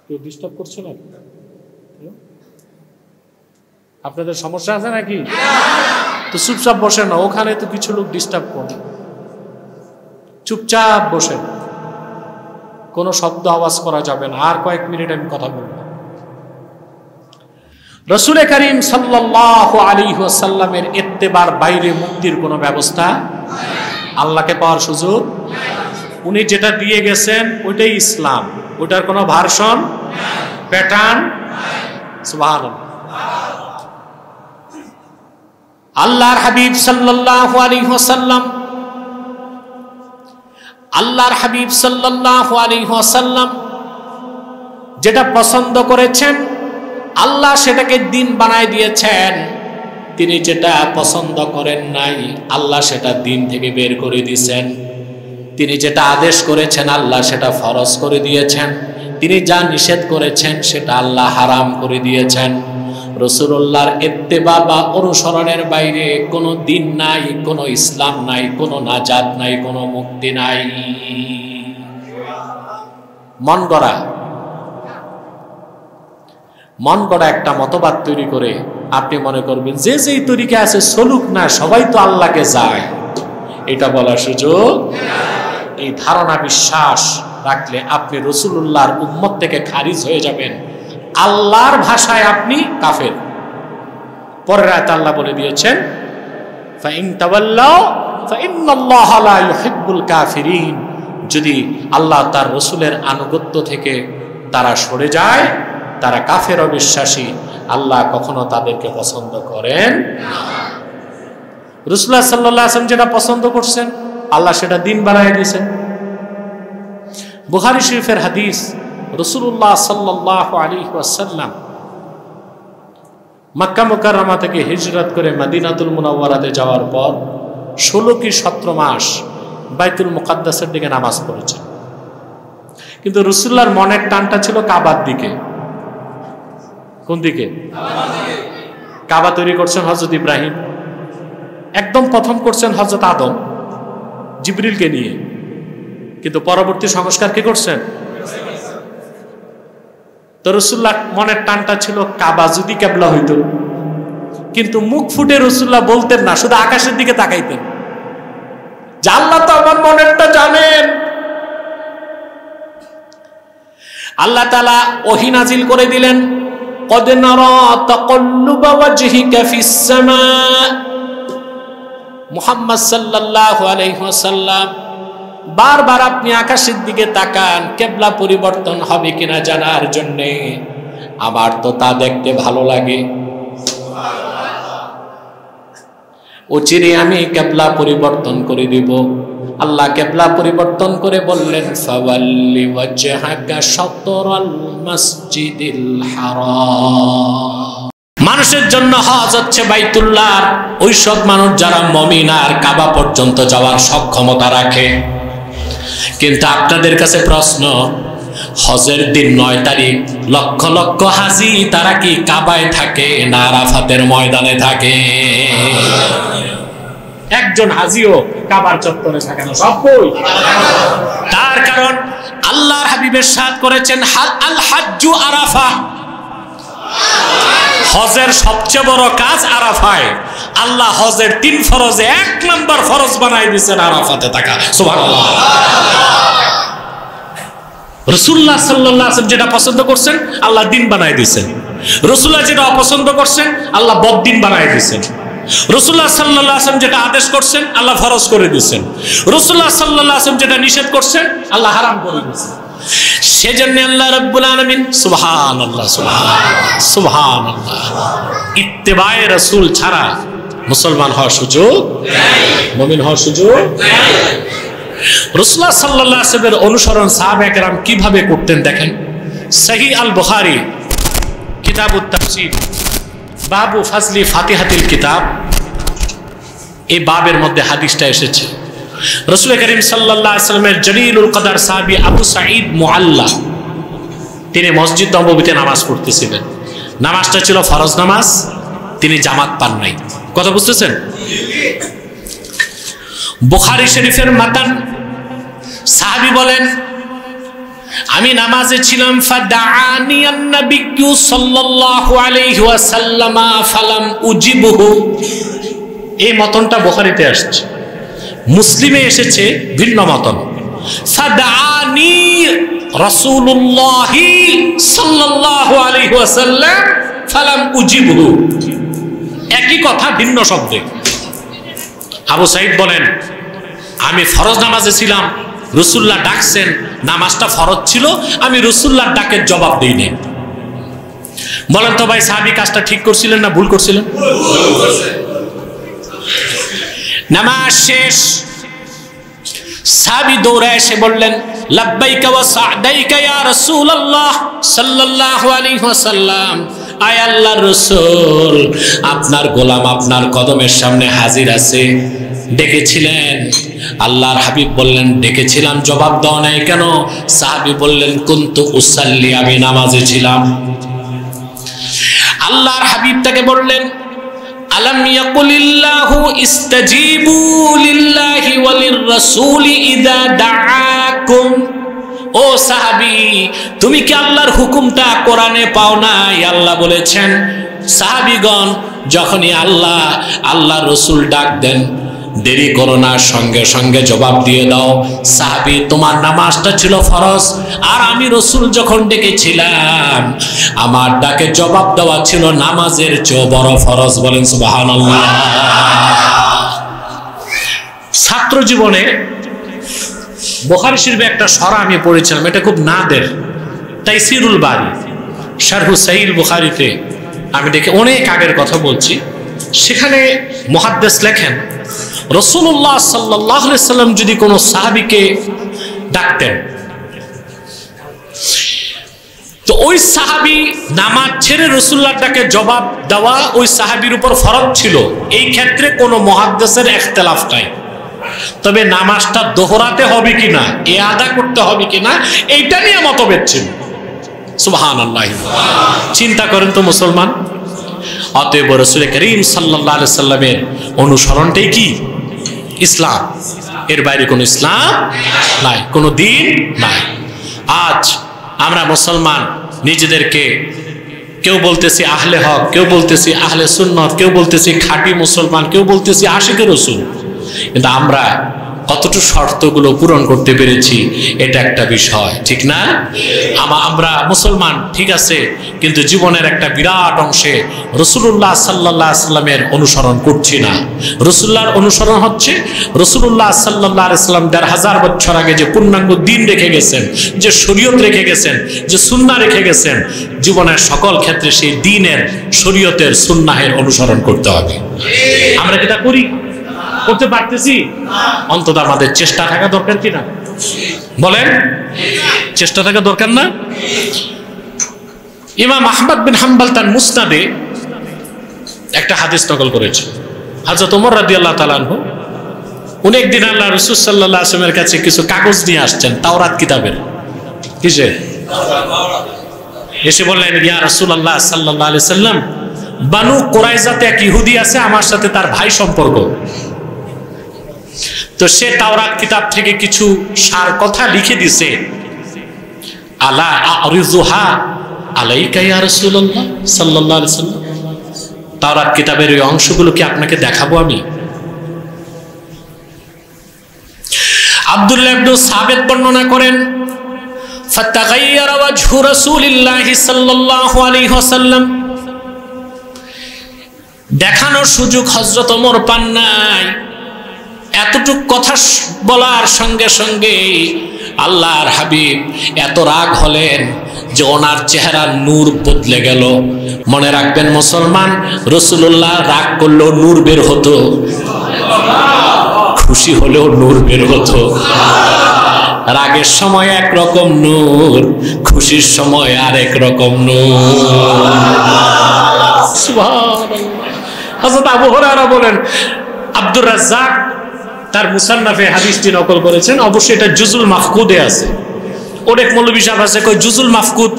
S1: কেউ ডিস্টার্ব করছে না? আপনাদের সমস্যা আছে নাকি? তো চুপচাপ বসেন না, ওখানে তো কিছু লোক ডিস্টার্ব করে। চুপচাপ বসেন, কোনো শব্দ আওয়াজ করা যাবে না। আর কয়েক মিনিট আমি কথা বলবো। রাসূল করিম সাল্লাল্লাহু আলাইহি ওয়াসাল্লামের ইত্তেবার বাইরে মুক্তির কোনো ব্যবস্থা, আল্লাহকে পাওয়ার সুযোগ। উনি যেটা দিয়ে গেছেন ওইটাই ইসলাম, ওটার কোনো ভার্সন, প্যাটার্ন। সুবহানাল্লাহ। আল্লাহর হাবিব সাল্লাল্লাহু আলাইহি ওয়াসাল্লাম, আল্লাহর হাবিব সাল্লাল্লাহু আলাইহি ওয়াসাল্লাম যেটা পছন্দ করেছেন, আল্লাহ সেটাকে দ্বীন বানায় দিয়েছেন। তিনি যেটা পছন্দ করেন নাই, আল্লাহ সেটা দ্বীন থেকে বের করে দিয়েছেন। তিনি যেটা আদেশ করেছেন, আল্লাহ সেটা ফরজ করে দিয়েছেন। তিনি যা নিষেধ করেছেন, সেটা আল্লাহ হারাম করে দিয়েছেন। রাসূলুল্লাহর ইত্তেবা বা অনুসরণের বাইরে কোনো দ্বীন নাই, কোনো ইসলাম নাই, কোনো নাজাত নাই, কোনো মুক্তি নাই। মন গড়া একটা মতবাদ তৈরি করে আপনি মনে করবেন যে যেই তরিকা আছে চলুক না, সবাই তো আল্লাহকে যায়, এটা বলার সুযোগ। এই ধারণা বিশ্বাস রাখলে আপনি রাসূলুল্লাহর উম্মত থেকে খারিজ হয়ে যাবেন। আল্লাহর ভাষায় আপনি কাফের। পরের আয়াতে আল্লাহ বলে দিয়েছেন, ফাইন তাওয়াল্লাউ ফাইন্নাল্লাহা লা ইউহিব্বুল কাফিরিন। যদি আল্লাহ তার রাসূলের আনুগত্য থেকে তারা সরে যায়, তারা কাফের, অবিশ্বাসী, আল্লাহ কখনো তাদেরকে পছন্দ করেন না। রাসূলুল্লাহ সাল্লাল্লাহু আলাইহি ওয়াসাল্লাম যেটা পছন্দ করছেন, আল্লাহ সেটা দ্বীন বানায় দিয়েছেন। বুখারী শরীফের হাদিস, রাসূলুল্লাহ সাল্লাল্লাহু আলাইহি ওয়াসাল্লাম মক্কা মুকাররমা থেকে হিজরত করে মদিনাতুল মুনাওয়ারাতে যাওয়ার পর 16 কি 17 মাস বাইতুল মুকাদ্দাসের দিকে নামাজ পড়েছেন। কিন্তু রাসূলুল্লাহর মনের টানটা ছিল কাবার দিকে। কোন দিকে? কাবা তৈরি করছেন হযরত ইব্রাহিম, একদম প্রথম করছেন হযরত আদম জিবরিলকে নিয়ে, কিন্তু পরবর্তী সংস্কার কে করছেন? তো রাসূলুল্লাহ মনের টানটা ছিল কাবা যদি কিবলা হইতো, কিন্তু মুখ ফুটে রাসূলুল্লাহ বলতেন না, শুধু আকাশের দিকে তাকাইতেন। যে আল্লাহ তো আমার মনেরটা জানেন। আল্লাহ তাআলা ওহী নাজিল করে দিলেন, قد نرى تقلب وجهك في السماء। মুহাম্মদ সাল্লাল্লাহু আলাইহি ওয়াসাল্লাম বারবার আপনি আকাশের দিকে তাকান কিবলা পরিবর্তন হবে কিনা জানার জন্য। আমার তো তা দেখতে ভালো লাগে। অচিরে আমি কিবলা পরিবর্তন করে দিব। আল্লাহ কিবলা পরিবর্তন করে বললেন, ফাওয়াল্লি ওয়াজহাকা শাতরাল মাসজিদিল হারাম। মানুষের জন্য হজ হচ্ছে বাইতুল্লাহ, ওই সব মানুষ যারা মুমিন আর কাবা পর্যন্ত যাওয়ার সক্ষমতা রাখে। কিন্তু আপনাদের কাছে প্রশ্ন, হজের দিন 9 তারিখ লক্ষ লক্ষ হাজি তারা কি কাবায় থাকে না আরাফাতের ময়দানে থাকে? একজন হাজিও কাবার চত্বরে থাকে না, সবই। তার কারণ আল্লাহর হাবিব ইরশাদ করেছেন, আল হাজ্জু আরাফা। হজের সবচেয়ে বড় কাজ আরাফায়। আল্লাহ হজের 3 ফরজে 1 নম্বর ফরজ বানাই দিয়েছেন আরাফাতে থাকা। সুবহানাল্লাহ। রাসূলুল্লাহ সাল্লাল্লাহু আলাইহি ওয়াসাল্লাম যেটা পছন্দ করছেন আল্লাহ দিন বানাই দিয়েছেন। রাসূলুল্লাহ যেটা অপছন্দ করছেন আল্লাহ বদদিন বানাই দিয়েছেন। রাসূলুল্লাহ সাল্লাল্লাহু আলাইহি ওয়াসাল্লাম যেটা আদেশ করছেন আল্লাহ ফরজ করে দিয়েছেন। রাসূলুল্লাহ সাল্লাল্লাহু আলাইহি ওয়াসাল্লাম যেটা নিষেধ করছেন আল্লাহ হারাম করে দিয়েছেন। সেজন্য আল্লাহ রাব্বুল আলামিন, সুবহানাল্লাহ সুবহানাল্লাহ সুবহানাল্লাহ, ইত্তেবায়ে রাসূল ছাড়া মুসলমান হওয়ার সুযোগ নেই, মুমিন হওয়ার সুযোগ নেই। রাসূলুল্লাহ সাল্লাল্লাহু আলাইহি ওয়াসাল্লামের অনুসরণ সাহাবায়ে কেরাম কিভাবে করতেন দেখেন। সহিহ আল বুখারী কিতাবুত তাফসীর বাবু ফাজলি ফাতিহাতিল কিতাব, এই বাবের মধ্যে হাদিসটা এসেছে। রাসূল করিম সাল্লাল্লাহু আলাইহি ওয়াসাল্লামের জলিলুল কদর সাহাবী আবু সাঈদ মুআল্লা, তিনি মসজিদ নববীতে নামাজ পড়তেছিলেন। নামাজটা ছিল ফরজ নামাজ, তিনি জামাত পান নাই। কথা বুঝতেছেন? বুখারী শরীফের মাতান সাহাবী বলেন, আমি নামাজে ছিলাম, ফাদাআনি আন-নাবিয়্যু সাল্লাল্লাহু আলাইহি ওয়াসাল্লাম ফালাম উজিবহু। এই মতনটা বুখারীতে আসছে, মুসলিমে এসেছে ভিন্ন মতন। ফাদাআনি রাসূলুল্লাহ সাল্লাল্লাহু আলাইহি ওয়াসাল্লাম ফালাম উজিবহু, একই কথা ভিন্ন শব্দে। আবু সাঈদ বলেন, আমি ফরজ নামাজে ছিলাম, রাসূলুল্লাহ ডাকছেন, নামাজটা ফরজ ছিল, আমি রাসূলুল্লাহর ডাকের জবাব দেই নাই। বলেন তো ভাই, সাহাবী কাজটা ঠিক করছিলেন না ভুল করছিলেন? নামাজ শেষ, সাহাবী দৌড়ে এসে বললেন, লাব্বাইকা ওয়া সা'দাইকা ইয়া রাসূলুল্লাহ সাল্লাল্লাহু আলাইহি ওয়াসাল্লাম। আয় আল্লাহর রাসূল, আপনার গোলাম আপনার কদমের সামনে হাজির আছে। ডেকেছিলেন? আল্লাহর হাবিব বললেন, ডেকেছিলাম, জবাব দাও নাই কেন? সাহাবী বললেন, কুনতু উসাল্লি, আমি নামাজে ছিলাম। আল্লাহর হাবিব তাকে বললেন, আলাম ইয়াকুলিল্লাহু ইস্তাজিবু লিল্লাহি ওয়ালির রাসূলি ইযা দাআকুম। ও সাহাবী, তুমি কি আল্লাহর হুকুমটা কোরআনে পাও নাই? আল্লাহ বলেছেন, সাহাবীগণ যখনই আল্লাহর রাসূল ডাক দেন, দেরি করো না, সঙ্গে সঙ্গে জবাব দিয়ে দাও। সাহাবী, তোমার নামাজটা ছিল ফরজ, আর আমি রাসূল যখন ডেকেছিলাম আমার ডাকে জবাব দেওয়া ছিল নামাজের চেয়ে বড় ফরজ। বলেন সুবহানাল্লাহ। ছাত্র জীবনে বুখারী শরীফে একটা সরা আমি পড়েছিলাম, এটা খুব নাদের, তাইসিরুল বারী শারহু সাহিহ বুখারীতে আমি দেখে, অনেক আগের কথা বলছি। সেখানে মুহাদ্দিস লেখেন, রাসূলুল্লাহ সাল্লাল্লাহু আলাইহি ওয়াসাল্লাম যদি কোনো সাহাবীকে ডাকতেন, তো ওই সাহাবী নামাজ ছেড়ে রাসূলুল্লাহর ডাকে জবাব দেওয়া ওই সাহাবীর উপর ফরজ ছিল। এই ক্ষেত্রে কোনো মুহাদ্দিসের ইখতিলাফ নাই। তবে নামাজটা দোহরাতে হবে কিনা, ইআদা করতে হবে কিনা, এইটা নিয়ে মতভেদ ছিল। সুবহানাল্লাহ। চিন্তা করেন তো মুসলমান। অতএব রাসূল করিম সাল্লাল্লাহু আলাইহি সাল্লামের অনুসরণটাই কি ইসলাম, এর বাইরে কোনো ইসলাম নাই, কোনো দিন নাই। আজ আমরা মুসলমান নিজেদেরকে কেউ বলতেছি আহলে হক, কেউ বলতেছি আহলে সুন্নাত, কেউ বলতেছি খাঁটি মুসলমান, কেউ বলতেছি আশিকে রাসূল। কিন্তু আমরা কতটুকু শর্তগুলো পূরণ করতে পেরেছি, এটা একটা বিষয়, ঠিক না? আমরা মুসলমান ঠিক আছে, কিন্তু জীবনের একটা বিরাট অংশে রাসূলুল্লাহ সাল্লাল্লাহু আলাইহি সাল্লামের অনুসরণ করছি না। রাসূলুল্লাহর অনুসরণ হচ্ছে রাসূলুল্লাহ সাল্লাল্লাহু আলাইহি সাল্লাম ১৫০০ বছর আগে যে পূর্ণাঙ্গ দ্বীন রেখে গেছেন, যে শরীয়ত রেখে গেছেন, যে সুন্নাহ রেখে গেছেন, জীবনের সকল ক্ষেত্রে সেই দ্বীনের, শরীয়তের, সুন্নাহের অনুসরণ করতে হবে। আমরা কি তা করি? করতে পারতেছি? অন্তত আমাদের চেষ্টা থাকা দরকার কিনা বলেন? চেষ্টা থাকা দরকার না? ইমাম আহমদ বিন হাম্বল তার মুসনাদে একটা হাদিস নকল করেছে। হযরত ওমর রাদিয়াল্লাহু তাআলা আনহু উনি একদিন আল্লাহ রাসূল সাল্লাল্লাহু আলাইহি ওয়াসাল্লামের কাছে কিছু কাগজ নিয়ে আসছেন, তাওরাত কিতাবের। কিসের? এসে বললেন, ইয়া রাসূলুল্লাহ সাল্লাল্লাহু আলাইহি ওয়াসাল্লাম, বানু কুরাইজাতে এক ইহুদি আছে, আমার সাথে তার ভাই সম্পর্ক। তো সে তাওরাত কিতাব থেকে কিছু সার কথা লিখে দিছে। আলা আরিজুহা আলাইকা ইয়া রাসূলুল্লাহ সাল্লাল্লাহু আলাইহি ওয়াসাল্লাম, তাওরাত কিতাবের এই অংশগুলো কি আপনাকে দেখাবো আমি? আব্দুল্লাহ ইবনে সাবিত বর্ণনা করেন, ফাতাগায়্যারা ওয়াজহু রাসূলিল্লাহি সাল্লাল্লাহু আলাইহি ওয়াসাল্লাম, দেখানোর সুযোগ হযরত ওমর পান নাই। এতটুক কথা বলার সঙ্গে সঙ্গে আল্লাহর হাবিব এত রাগ হলেন যে ওনার চেহারার নূর বদলে গেল। মনে রাখবেন মুসলমান, রাসূলুল্লাহ রাগ করলেও নূর বের হতো, খুশি হলেও নূর বের হতো। রাগের সময় একরকম নূর, খুশির সময় আরেক রকম নূর। সুবহানাল্লাহ। হযরত আবু হুরায়রা বলেন, আব্দুর রাজ্জাক তার মুসান্নাফে হাদিসটি নকল করেছেন। অবশ্যই এটা জুজুল মাফকুদে আছে। অনেক মৌলভী সাহেব আছে কই জুজুল মাফকুদ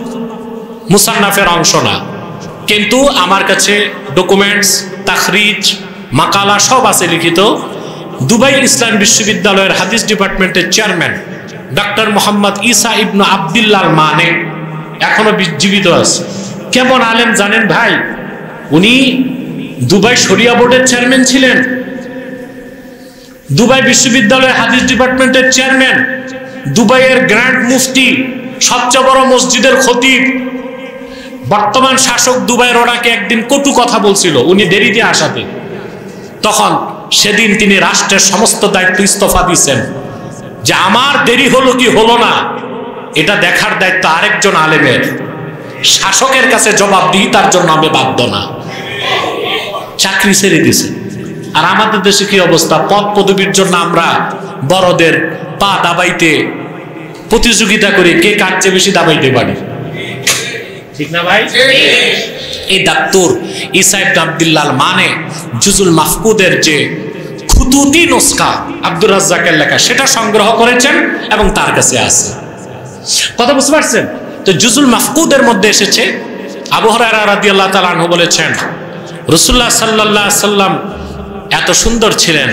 S1: মুসান্নাফের অংশ না, কিন্তু আমার কাছে ডকুমেন্টস, তাখরিজ, মাকালা সব আছে লিখিত। দুবাই ইসলাম বিশ্ববিদ্যালয়ের হাদিস ডিপার্টমেন্টের চেয়ারম্যান ডক্টর মোহাম্মদ ঈসা ইবনে আব্দুল্লাহ আল মানে এখনো জীবিত আছে। কেমন আলেম জানেন ভাই? উনি দুবাই শরিয়া বোর্ডের চেয়ারম্যান ছিলেন, দুবাই বিশ্ববিদ্যালয়ের হাদিস ডিপার্টমেন্টের চেয়ারম্যান, দুবাইয়ের গ্র্যান্ড মুফতি, সবচেয়ে বড় মসজিদের খতিব। বর্তমান শাসক দুবাইয়ের ওনাকে একদিন কটু কথা বলছিল উনি দেরিতে আসাতে। তখন সেদিন তিনি রাষ্ট্রের সমস্ত দায়িত্ব ইস্তফা দিয়েছেন যে আমার দেরি হলো কি হলো না এটা দেখার দায়িত্ব আরেকজন আলেমের। শাসকের কাছে জবাবদিহিতার জন্য আমি বাধ্য না, চাকরি ছেড়ে দিয়েছে। আর আমাদের দেশে কি অবস্থা? পদ পদবীর জন্য আমরা বড়দের পা দাবাইতে প্রতিযোগিতা করি, কে কার চেয়ে বেশি দাবাইতে পারি, ঠিক না ভাই? এই ডাক্তার ঈসা ইবনে আব্দুল্লাহ আল মানে জুজুল মাফকুদের যে খুতুতি নুসখা আব্দুর রাজ্জাকের লেখা সেটা সংগ্রহ করেছেন এবং তার কাছে আছে। কথা বুঝতে পারছেন তো? জুজুল মাফকুদের মধ্যে এসেছে, আবু হুরায়রা রাদিয়াল্লাহু তাআলা আনহু বলেছেন, রাসূলুল্লাহ সাল্লাল্লাহু আলাইহি সাল্লাম এত সুন্দর ছিলেন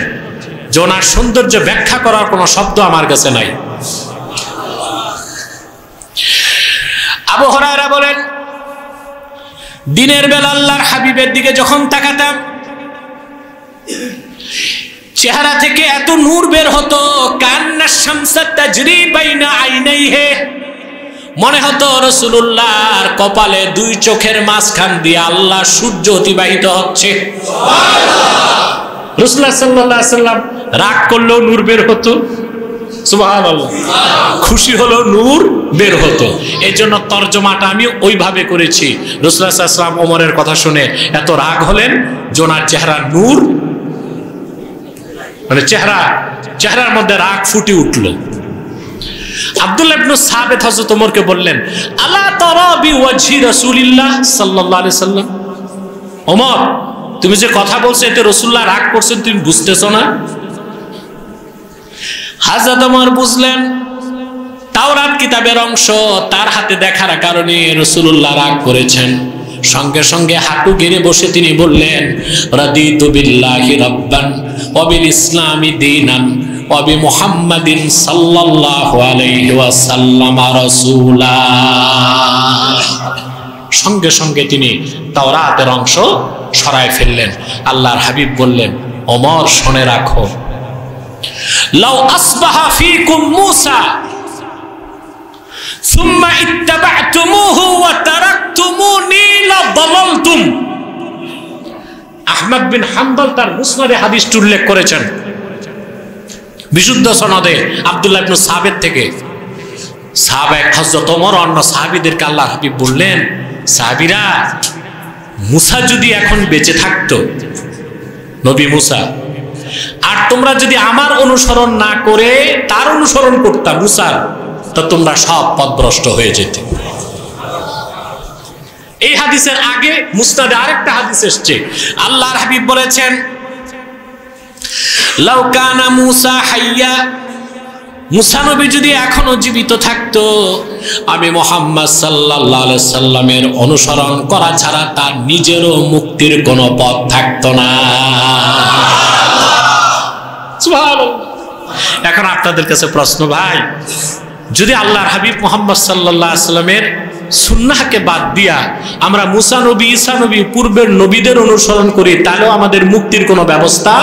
S1: যে ওনার সৌন্দর্য ব্যাখ্যা করার কোনো শব্দ আমার কাছে নাই। আবু হুরায়রা বলেন, দিনের বেলা আল্লাহর হাবিবের দিকে যখন তাকাতাম চেহারা থেকে এত নূর বের হতো, কান্না শামসা তাজরি বাইনা আইনাইহি, মনে হতো রাসূলুল্লাহর কপালে দুই চোখের মাঝখান দিয়ে আল্লাহ সূর্য অতিবাহিত হচ্ছে। সুবহানাল্লাহ। রাসূলুল্লাহ সাল্লাল্লাহু আলাইহি সাল্লাম রাগ করলেও নূর বের হতো, সুবহানাল্লাহ, খুশি হলেও নূর বের হতো। এই জন্য তরজমাটা আমি ওইভাবে করেছি। রাসূলুল্লাহ সাল্লাল্লাহু আলাইহি সাল্লাম ওমরের কথা শুনে এত রাগ হলেন যে ওনার চেহারা নূর, মানে চেহারার মধ্যে রাগ ফুটে উঠল। আব্দুল্লাহ ইবনে সাবিত হযরত ওমরকে বললেন, আলা তারা বিওয়াজহি রাসূলিল্লাহ সাল্লাল্লাহু আলাইহি সাল্লাম, ওমর তুমি যে কথা বলছো এতে রাসূলুল্লাহ রাগ করছেন, তুমি বুঝতেছো না? হযরত ওমর বুঝলেন তাওরাত কিতাবের অংশ তার হাতে দেখার কারণে রাসূলুল্লাহ রাগ করেছেন। সঙ্গে সঙ্গে হাঁটু গেড়ে বসে তিনি বললেন, রাদিতু বিল্লাহি রাব্বান ওয়া বিল ইসলামি দীনান ওয়া বি মুহাম্মাদিন সাল্লাল্লাহু আলাইহি ওয়াসাল্লাম রাসূলা। সঙ্গে সঙ্গে তিনি তাওরাতের অংশ সরায় ফেললেন। আল্লাহর হাবিব বললেন, ওমর শুনে রাখো, লাউ আসবাহা ফীকুম মূসা সুম্মা ইত্তাবা'তুমূহু ওয়া তারাকতুমুনি লাদালালতুম। আহমদ বিন হাম্বল তার মুসনাদে হাদিসটি উল্লেখ করেছেন বিশুদ্ধ সনদে আব্দুল্লাহ ইবনে সাবিত থেকে। সাহাবা হযরত ওমর অন্য সাহাবীদেরকে আল্লাহর হাবিব বললেন, সাহাবীরা, মুসা যদি এখন বেঁচে থাকতো, নবী মুসা, আর তোমরা যদি আমার অনুসরণ না করে তার অনুসরণ করতা মুসার, তো তোমরা সব পথভ্রষ্ট হয়ে যেতে। এই হাদিসের আগে মুসনাদে আরেকটা হাদিস এসেছে, আল্লাহর হাবিব বলেছেন, লাউ কানা মুসা হাইয়া, মুসা নবী যদি এখনো জীবিত থাকতো, আমি মুহাম্মদ সাল্লাল্লাহু আলাইহি সাল্লামের অনুসরণ করা ছাড়া তার নিজেরও মুক্তির কোনো পথ থাকতো না। সুবহানাল্লাহ। এখন আপনাদের কাছে প্রশ্ন, ভাই, যদি আল্লাহর হাবিব মুহাম্মদ সাল্লাল্লাহু আলাইহি সাল্লামের সুন্নাহকে বাদ দিয়া আমরা মুসা নবী, ঈসা নবী, পূর্বের নবীদের অনুসরণ করি, তাহলেও আমাদের মুক্তির কোনো ব্যবস্থা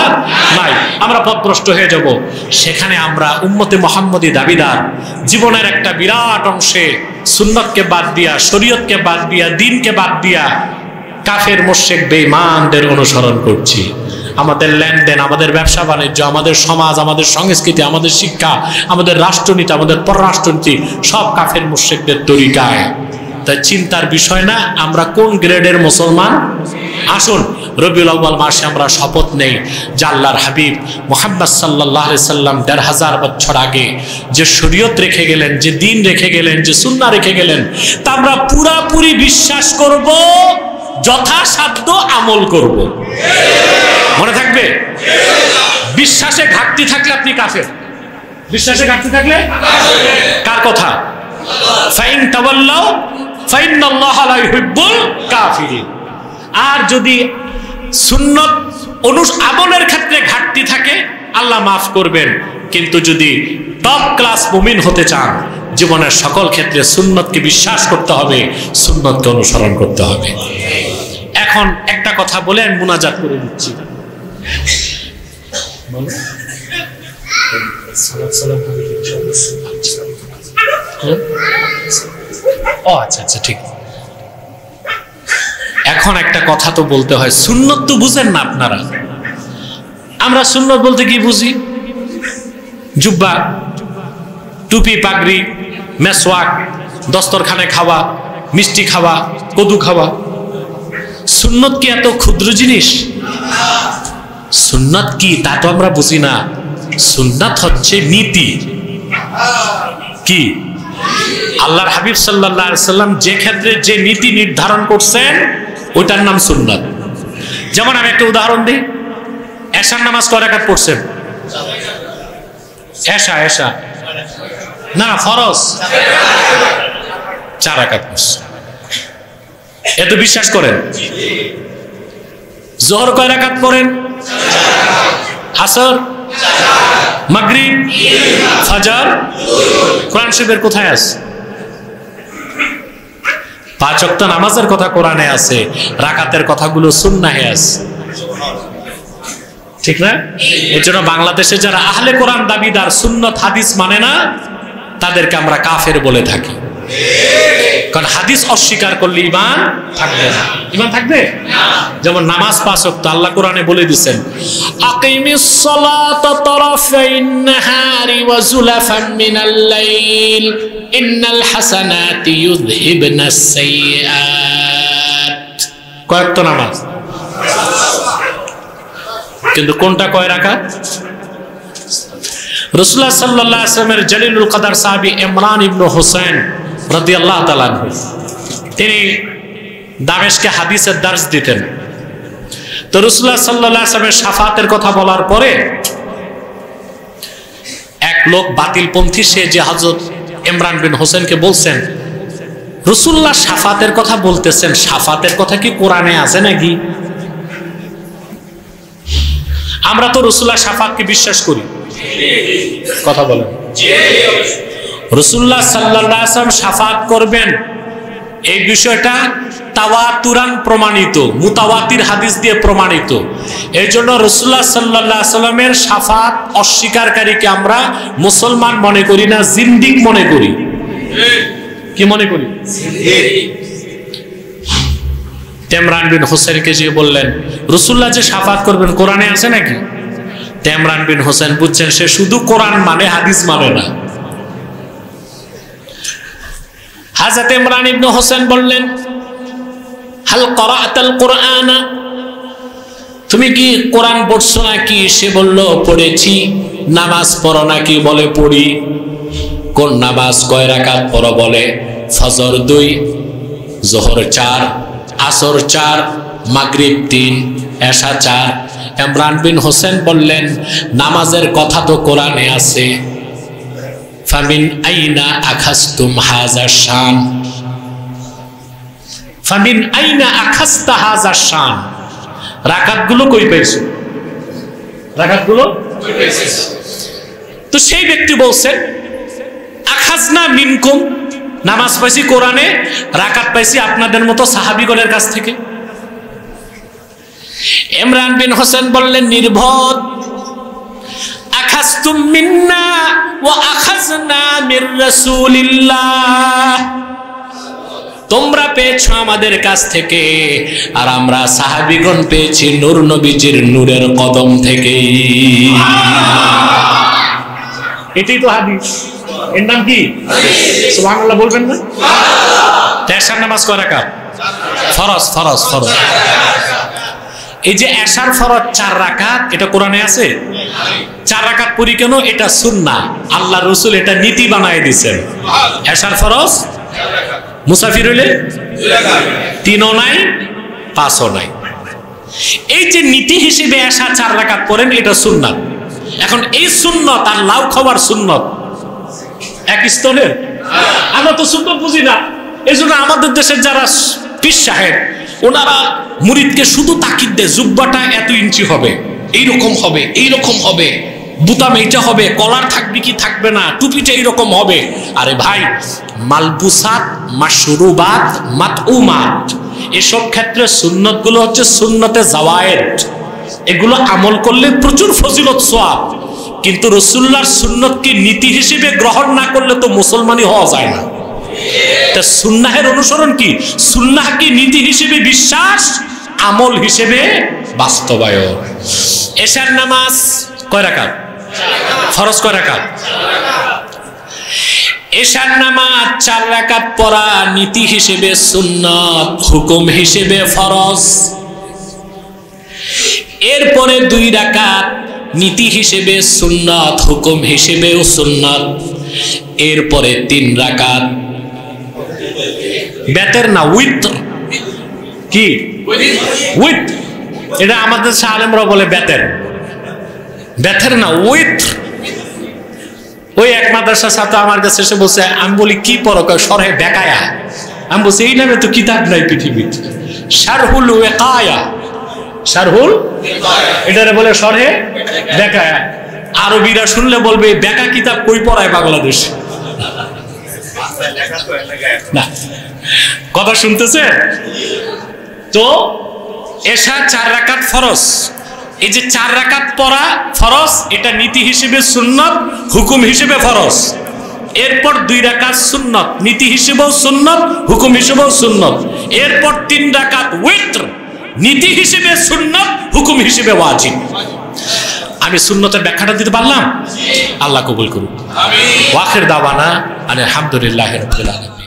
S1: নাই, আমরা পথভ্রষ্ট হয়ে যাব। সেখানে আমরা উম্মতে মুহাম্মদী দাবিদার, জীবনের একটা বিরাট অংশে সুন্নাতকে বাদ দিয়া, শরীয়তকে বাদ দিয়া, দ্বীনকে বাদ দিয়া কাফের মুশরিক বেঈমানদের অনুসরণ করছি। আমাদের লেনদেন, আমাদের ব্যবসা বাণিজ্য, আমাদের সমাজ, আমাদের সংস্কৃতি, আমাদের শিক্ষা, আমাদের রাষ্ট্রনীতি, আমাদের পররাষ্ট্রনীতি সব কাফের মুশরিকদের তরিকায়। তাই চিন্তার বিষয় না আমরা কোন গ্রেডের মুসলমান। আসুন রবিউল আউয়াল মাসে আমরা শপথ নেই যে আল্লাহর হাবিব মুহাম্মদ সাল্লাল্লাহু আলাইহি সাল্লাম ১৫০০ বছর আগে যে শরীয়ত রেখে গেলেন, যে দ্বীন রেখে গেলেন, যে সুন্নাহ রেখে গেলেন, তা আমরা পুরাপুরি বিশ্বাস করব, যথাসাধ্য আমল করব। মনে থাকবে? বিশ্বাসে ঘাটতি থাকলে আপনি কাফের। বিশ্বাসে ঘাটতি থাকলে কার কথা? ফাইন তাওয়াল্লাউ ফাইন্নাল্লাহা লা ইউহিব্বুল কাফিরিন। আর যদি সুন্নত আমলের ক্ষেত্রে ঘাটতি থাকে, আল্লাহ মাফ করবেন। কিন্তু যদি টপ ক্লাস মুমিন হতে চান, জীবনের সকল ক্ষেত্রে সুন্নতকে বিশ্বাস করতে হবে, সুন্নতকে অনুসরণ করতে হবে। এখন একটা কথা বলে আমি মুনাজাত করে দিচ্ছি। ও আচ্ছা আচ্ছা, ঠিক। এখন একটা কথা তো বলতে হয়, সুন্নত তো বুঝেন না আপনারা। আমরা সুন্নত বলতে কি বুঝি? জুব্বা, টুপি, পাগড়ি, মেসওয়াক, দস্তরখানে খাওয়া, মিষ্টি খাওয়া, কদু খাওয়া। সুন্নত কি এত ক্ষুদ্র জিনিস? সুন্নাত কি তা তো আমরা বুঝি না। সুন্নাত হচ্ছে নীতি। কি? আল্লাহর হাবিব সাল্লাল্লাহু আলাইহি সাল্লাম যে ক্ষেত্রে যে নীতি নির্ধারণ করছেন ওইটার নাম সুন্নাত। যেমন আমি একটা উদাহরণ দিই, এশার নামাজ কয় রাকাত পড়ছেন? এশা না, ফরজ 4 রাকাত পড়ছেন। এত বিশ্বাস করেন? যোহর কয় রাকাত পড়েন? আসর, মাগরিব, ফজর। কোরআন শরীফের কোথায় আছে? 5 ওয়াক্ত নামাজের কথা কোরআনে আছে, রাকাতের কথাগুলো সুন্নাহে আছে। ঠিক না? এর জন্য বাংলাদেশে যারা আহলে কোরআন দাবিদার, সুন্নত হাদিস মানে না, তাদেরকে আমরা কাফের বলে থাকি। কারণ হাদিস অস্বীকার করলে ঈমান থাকবে না। ঈমান থাকবে না। যেমন নামাজ 5 ওয়াক্ত আল্লাহ কোরআনে বলে দিয়েছেন, আকিমিস সালাতা তারাফাইন নাহারি ওয়া যুলাফাম মিনাল লাইল ইন্নাল হাসানাতি ইউযহিবনাস সাইয়্যাত। কয় ওয়াক্ত নামাজ? কিন্তু কোনটা কয় রাকাত? রাসূলুল্লাহ সাল্লাল্লাহু আলাইহি ওয়াসাল্লামের জলিলুল কদর সাহাবী ইমরান ইবনে হুসাইন রাদিয়াল্লাহু তাআলা আনহু, তিনি দামেশকে হাদিসের দার্স দিতেন। তো রাসূলুল্লাহ সাল্লাল্লাহু আলাইহি ওয়াসাল্লামের শাফাতের কথা বলার পরে এক লোক বাতিলপন্থী, সে যে হযরত ইমরান বিন হোসেনকে বলছেন, রাসূলুল্লাহ শাফাতের কথা বলতেছেন, শাফাতের কথা কি কোরআনে আছে নাকি? আমরা তো রাসূলুল্লাহ শাফাতকে বিশ্বাস করি। কথা বলেন। রাসূলুল্লাহ সাল্লাল্লাহু আলাইহি ওয়াসাল্লাম শাফাত করবেন, এই বিষয়টা তাওয়াতুরান প্রমাণিত, মুতাওয়াতির হাদিস দিয়ে প্রমাণিত। এই জন্য রাসূলুল্লাহ সাল্লাল্লাহু আলাইহি সাল্লামের শাফাত অস্বীকারকারীকে আমরা মুসলমান মনে করি না, জিন্দিক মনে করি। কি মনে করি? ইমরান বিন হোসেনকে যে বললেন রাসূলুল্লাহ যে শাফাত করবেন কোরআনে আছে নাকি? ইমরান বিন হোসেন বুঝছেন সে শুধু কোরআন মানে, হাদিস মানে না। হযরত ইমরান ইবনে হোসেন বললেন, হাল ক্বরাআতাল কুরআন, তুমি কি কোরআন পড়ছো নাকি? সে বলল, পড়েছি। নামাজ পড়ো নাকি? বলে পড়ি। কোন নামাজ? কয় রাকাত পড়ো? বলে ফজর 2, যোহর 4, আসর 4, মাগরিব 3, এশা 4। ইমরান বিন হোসেন বললেন, নামাজের কথা তো কোরআনে আছে। ফামিন আইনা আখাজতুম হাযা শান, ফামিন আইনা আখাজতা হাযা শান। রাকাতগুলো কই পাইছো? রাকাতগুলো কই পাইছো? তো সেই ব্যক্তি বলছেন, আখাজনা মিনকুম, নামাজ পাইছি কোরআনে, রাকাত পাইছি আপনাদের মতো সাহাবীগণের কাছ থেকে। ইমরান বিন হোসেন বললেন, নির্ভদ। আখাজতুম মিন্না ওয়া আখাজনা মির রাসূলিল্লাহ, তোমরা পেয়েছো আমাদের কাছ থেকে, আর আমরা সাহাবীগণ পেয়েছি নূর নবীজির নূরের কদম থেকে। এটাই তো হাদিস। এর নাম কি? সুবহানাল্লাহ বলবেন না? এশার নামাজ কয় রাকাত? ফরজ, ফরজ, ফরজ। এই যে এশার ফরজ 4 রাকাত, এটা কোরআনে আছে? 4 রাকাত পড়ি কেন? এটা সুন্নাহ, আল্লাহ রাসূল এটা নীতি বানায় দিয়েছেন। এশার ফরজ, মুসাফির হইলে 3ও নাই 5ও নাই। এই যে নীতি হিসেবে এশা 4 রাকাত পড়েন, এটা সুন্নাত। এখন এই সুন্নত আর লাউ খাওয়ার সুন্নত এক স্তরের? আমরা তো সুন্নত বুঝি না। এই জন্য আমাদের দেশের যারা পীর সাহেব, ওনারা মুরিদকে শুধু তাকিদ দেয়, জুব্বাটা এত ইঞ্চি হবে, এইরকম হবে, এইরকম হবে, বুতাম এইটা হবে, কলার থাকবে কি থাকবে না, টুপিটা এইরকম হবে। আরে ভাই, মালবুসাত, মাশরুবাত, মাতউমাত, এসব ক্ষেত্রে সুন্নতগুলো হচ্ছে সুন্নতে জাওয়ায়েদ। এগুলো আমল করলে প্রচুর ফজিলত সওয়াব, কিন্তু রাসূলুল্লাহর সুন্নতকে নীতি হিসেবে গ্রহণ না করলে তো মুসলমানই হওয়া যায় না। তা সুন্নাহের অনুসরণ কি? সুন্নাহ কি নীতি হিসেবে বিশ্বাস, আমল হিসেবে বাস্তবায়ন। এশার নামাজ কয় রাকাত? ফরজ কয় রাকাত? এশার নামাজ 4 রাকাত পড়া নীতি হিসেবে সুন্নাত, হুকুম হিসেবে ফরজ। এরপরে 2 রাকাত নীতি হিসেবে সুন্নাত, হুকুম হিসেবেও সুন্নাত। এরপরে 3 রাকাত বেতের না, উইতর। কি উইত? এটা আমাদের শাহ আলেমরা বলে বেতের, বেতের না, উইতর। ওই এক মাদ্রাসার ছাত্র আমার কাছে এসে বলছে, আমি বলি কি পড়ো? শরহে বেকায়া। আমি বলছি এই নামে তো কিতাব নাই পৃথিবীতে, শারহুল ওয়াকায়া, শারহুল, এটারে বলে শরহে বেকায়া। আরবিরা শুনলে বলবে বেকা কিতাব কই পড়ায় বাংলাদেশ? না, কথা শুনতেছে তো? এশা 4 রাকাত ফরজ। এই যে 4 রাকাত পড়া ফরজ, এটা নীতি হিসেবে সুন্নত, হুকুম হিসেবে ফরজ। এরপর 2 রাকাত সুন্নত, নীতি হিসেবেও সুন্নত, হুকুম হিসেবেও সুন্নত। এরপর 3 রাকাত উইতর, নীতি হিসেবে সুন্নত, হুকুম হিসেবে ওয়াজিব। আমি সুন্নতের ব্যাখ্যাটা দিতে পারলাম? আল্লাহ কবুল করুন। আমিন। ওয়া আখির দাওয়ানা আলহামদুলিল্লাহি রাব্বিল আলামিন।